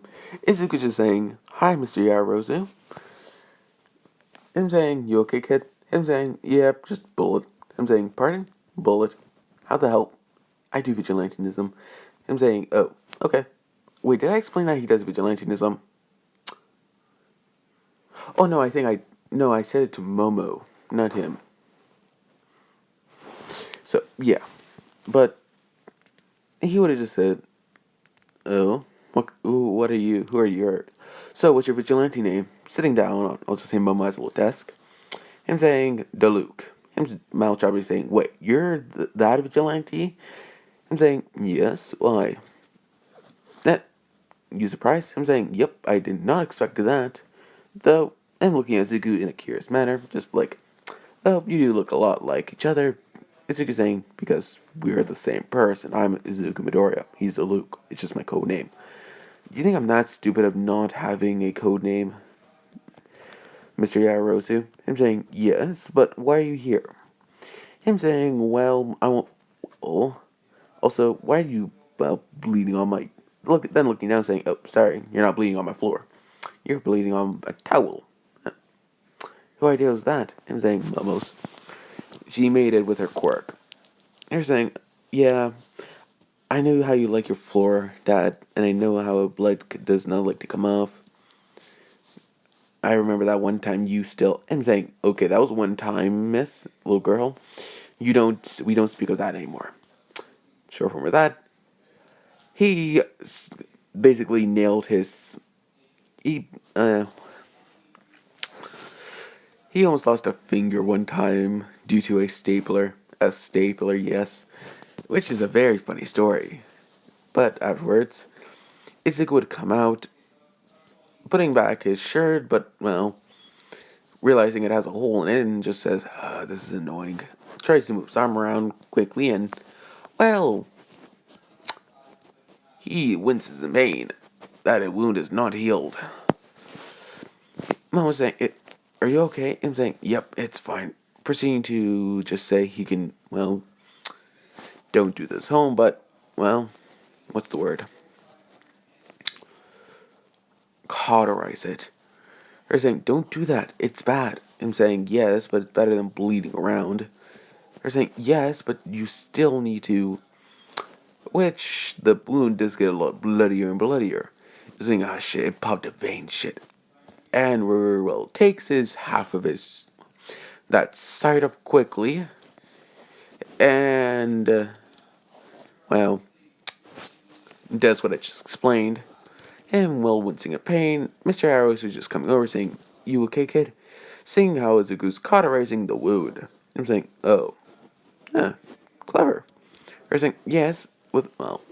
Izuku just saying, "Hi, Mr. Yarozu." Him saying, "You okay, kid?" Him saying, "Yep, just bullet." Him saying, "Pardon? Bullet? How the hell? I do vigilantism." Him saying, "Oh, okay. Wait, did I explain that he does vigilantism?" Oh no, no, I said it to Momo, not him. So yeah, but he would have just said, "Oh, what are you? Who are you?" So what's your vigilante name? Sitting down, I'll just say Momo has a little desk. Him saying Diluc. Him Malchobby saying, "Wait, you're that vigilante?" I'm saying, "Yes, why?" That, you surprised? I'm saying, "Yep, I did not expect that." Though, I'm looking at Zugu in a curious manner, just like, "Oh, you do look a lot like each other." Izuku saying, "Because we're the same person. I'm Izuku Midoriya. He's the Luke. It's just my code name." Do you think I'm that stupid of not having a code name, Mr. Yarosu? Him saying, "Yes, but why are you here?" Him saying, "Well, I won't." Oh. Also, why are you, well, bleeding on my... Then looking down saying, "Oh, sorry, you're not bleeding on my floor. You're bleeding on a towel." Who idea was that? Him saying, "Momos. She made it with her quirk." You're saying, "Yeah, I know how you like your floor, Dad, and I know how blood does not like to come off. I remember that one time you still..." I'm saying, "Okay, that was one time, miss, little girl. We don't speak of that anymore." Short form of that, he basically nailed his... He, he almost lost a finger one time due to a stapler. A stapler, yes. Which is a very funny story. But afterwards, Izuku would come out, putting back his shirt, but, well, realizing it has a hole in it and just says, "This is annoying." Tries to move his arm around quickly and, well, he winces in pain. That a wound is not healed. Mom was saying, "Are you okay?" I'm saying, "Yep, it's fine." Proceeding to just say he can, well, don't do this home, but, well, what's the word? Cauterize it. They're saying, "Don't do that. It's bad." I'm saying, "Yes, but it's better than bleeding around." They're saying, "Yes, but you still need to..." Which, the wound does get a lot bloodier and bloodier. They're saying, "Ah, shit, it popped a vein, shit." And, well, takes his half of his... that side up quickly. And, well, does what I just explained. And, well, wincing in pain, Mr. Arrows is just coming over saying, "You okay, kid?" Seeing how Izuku's cauterizing the wound. I'm saying, "Oh, yeah, clever." Or saying, "Yes," with, well,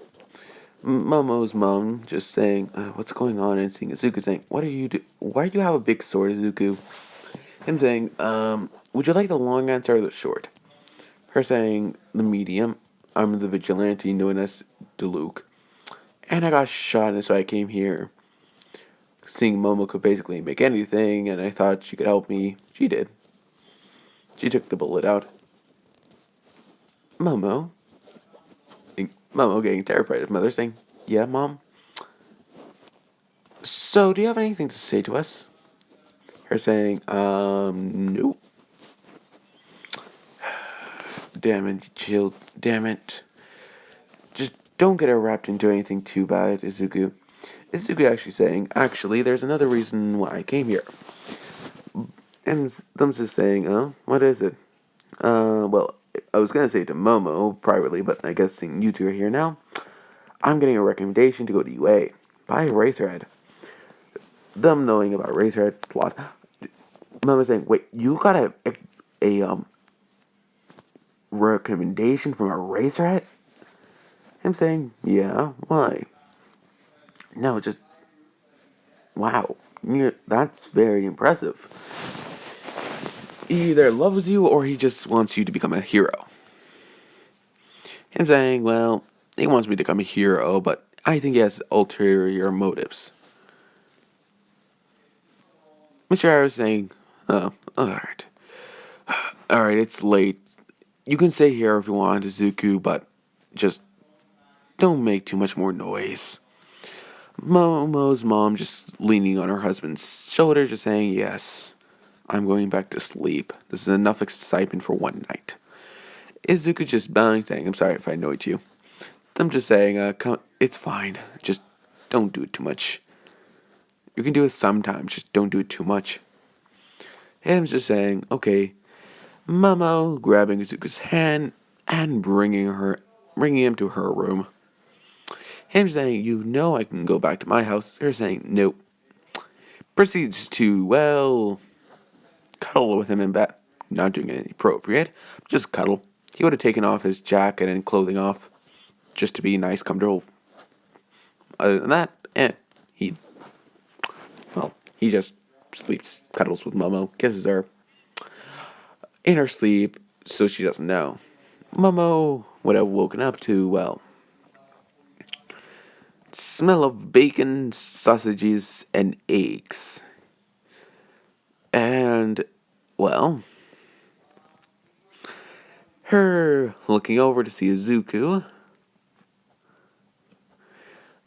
Momo's mom just saying, "What's going on?" And seeing Izuku saying, "What are you do? Why do you have a big sword, Izuku?" Him saying, "Would you like the long answer or the short?" Her saying, "The medium. I'm the vigilante known as Diluc. And I got shot, and so I came here." Seeing Momo could basically make anything, and I thought she could help me. She did. She took the bullet out. Momo. Momo getting terrified. His mother saying, "Yeah, Mom? So, do you have anything to say to us?" Her saying, "Nope." "Damn it, chill. Damn it. Just don't get her wrapped into anything too bad, Izuku." Izuku actually saying, "Actually, there's another reason why I came here." And Thumbs is saying, "Oh, what is it?" Well, I was gonna say to Momo privately, but I guess seeing you two are here now, I'm getting a recommendation to go to UA. by Eraserhead. Them knowing about Eraserhead plot. Mama saying, "Wait, you got a recommendation from Eraserhead?" I'm saying, "Yeah, why?" No, just wow. That's very impressive. He either loves you or he just wants you to become a hero. I'm saying, well, he wants me to become a hero, but I think he has ulterior motives. Mr. Harris saying, oh, alright. Alright, it's late. You can stay here if you want, Zuku, but just don't make too much more noise. Momo's mom just leaning on her husband's shoulder, just saying, yes, I'm going back to sleep. This is enough excitement for one night. Izuku just bowing, saying, I'm sorry if I annoyed you. I'm just saying, come, it's fine. Just don't do it too much. You can do it sometimes, just don't do it too much. Him's just saying, okay. Momo grabbing Izuku's hand and bringing him to her room. Him saying, you know I can go back to my house. Her saying, nope. Proceeds to, well, cuddle with him in bed. Not doing anything appropriate, just cuddle. He would have taken off his jacket and clothing off just to be nice, comfortable. Other than that, he, well, he just sleeps, cuddles with Momo, kisses her in her sleep so she doesn't know. Momo would have woken up to, well, smell of bacon, sausages, and eggs. And, well, her looking over to see Izuku,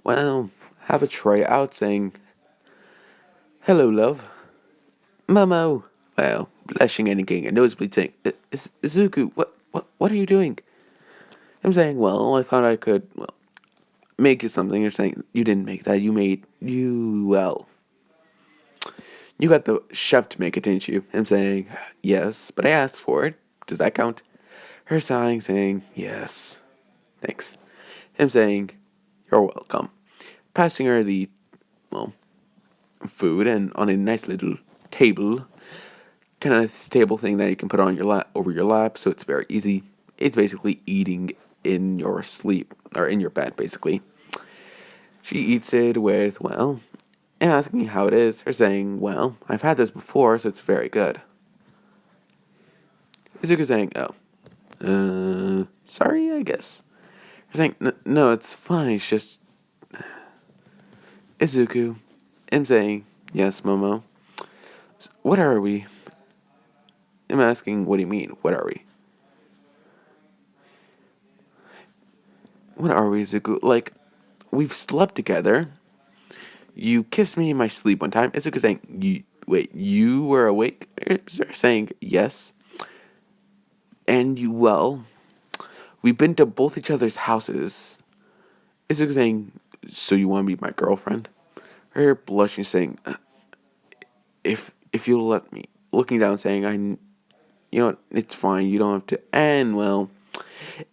well, have a tray out saying, hello, love. Momo, well, blushing and getting a nosebleed saying, Izuku, what are you doing? I'm saying, well, I thought I could, well, make you something. You're saying, you didn't make that. Well, you got the chef to make it, didn't you? I'm saying, yes, but I asked for it. Does that count? Her sighing, saying, yes, thanks. Him saying, you're welcome. Passing her the, well, food and on a nice little table, kind of table thing that you can put on your lap, over your lap, so it's very easy. It's basically eating in your sleep, or in your bed, basically. She eats it with, well, and asking how it is, her saying, well, I've had this before, so it's very good. Izuku saying, oh, sorry, I guess. Her saying, no, it's fine, it's just, Izuku. I'm saying, yes, Momo. What are we? I'm asking, what do you mean, what are we? What are we, Izuku? Like, we've slept together. You kissed me in my sleep one time. Izuku saying, you were awake? Saying, yes. And you, well, we've been to both each other's houses. Izuku saying, so you want to be my girlfriend? Her blushing saying, if you'll let me. Looking down saying, you know what, it's fine, you don't have to. And, well,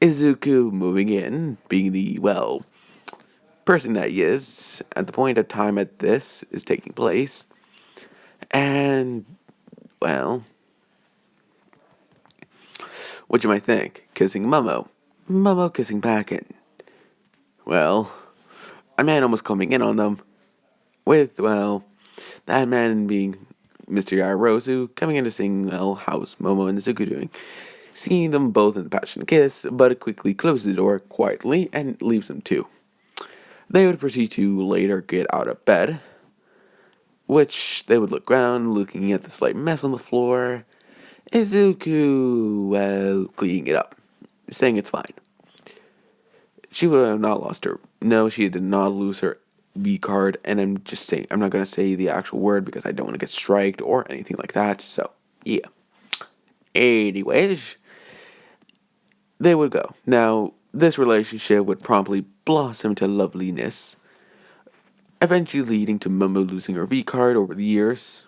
Izuku moving in, being the, well, person that he is, at the point of time at this is taking place. And, well, what you might think? Kissing Momo. Momo kissing back and, well, a man almost coming in on them. With, well, that man being Mr. Yarozu coming in to sing, well, how's Momo and Izuku doing? Seeing them both in the passionate kiss, but quickly closes the door quietly and leaves them too. They would proceed to later get out of bed, which they would look around, looking at the slight mess on the floor. Izuku, well, cleaning it up, saying it's fine. She would have not lost her. No, she did not lose her V card, and I'm just saying, I'm not going to say the actual word because I don't want to get striked or anything like that, so, yeah. Anyways, they would go. Now, this relationship would promptly blossom to loveliness, eventually leading to Momo losing her V card over the years,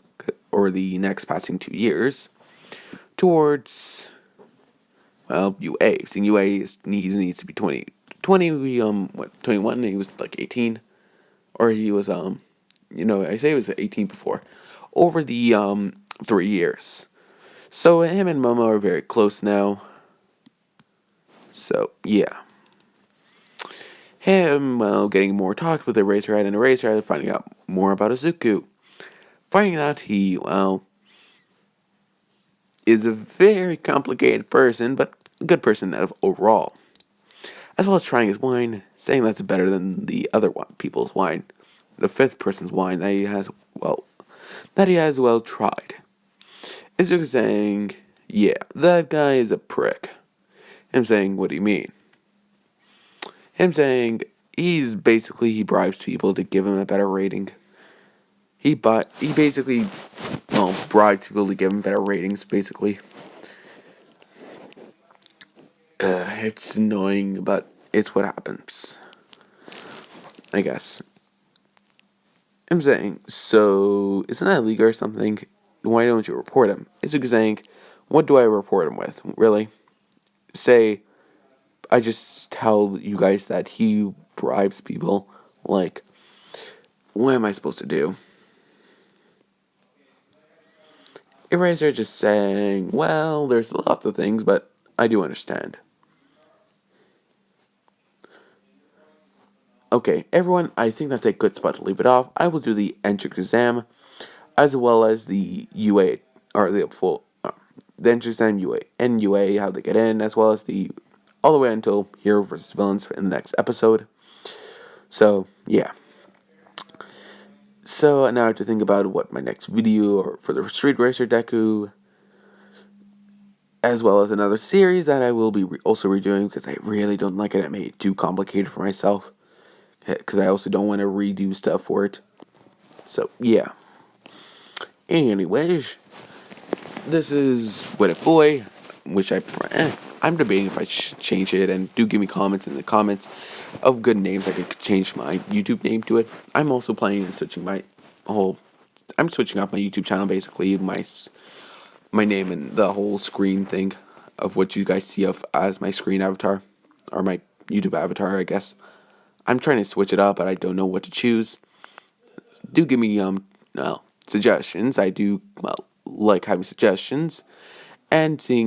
or the next passing 2 years, towards, well, UA. Seeing UA he needs to be 20, 21, he was like 18. or he was I say he was 18 before, over the 3 years. So him and Momo are very close now. So yeah, him getting more talks with Eraserhead, and Eraserhead finding out more about Izuku, finding out he is a very complicated person, but a good person out of overall, as well as trying his wine, saying that's better than the other people's wine, the fifth person's wine that he has well tried. Izuku saying, yeah, that guy is a prick. Him saying, what do you mean? Him saying he bribes people to give him a better rating. He basically bribes people to give him better ratings. Basically, it's annoying, but it's what happens, I guess. I'm saying, so isn't that illegal or something? Why don't you report him? Izuku saying, what do I report him with? Really? Say, I just tell you guys that he bribes people. Like, what am I supposed to do? Eraser just saying, well, there's lots of things, but I do understand. Okay, everyone, I think that's a good spot to leave it off. I will do the entrance exam, as well as the UA, or the full, the entrance exam UA, and UA, how they get in, as well as all the way until Hero versus Villains in the next episode. So, yeah. So, now I have to think about what my next video, or for the Street Racer Deku, as well as another series that I will be also redoing, because I really don't like it. I made it too complicated for myself, because I also don't want to redo stuff for it. So, yeah. Anyways, this is What If Boy, which I'm debating if I should change it, and do give me comments in the comments of good names I could change my YouTube name to it. I'm also planning on switching I'm switching off my YouTube channel, basically, my name and the whole screen thing of what you guys see of as my screen avatar, or my YouTube avatar, I guess. I'm trying to switch it up, but I don't know what to choose. Do give me suggestions. I do like having suggestions and seeing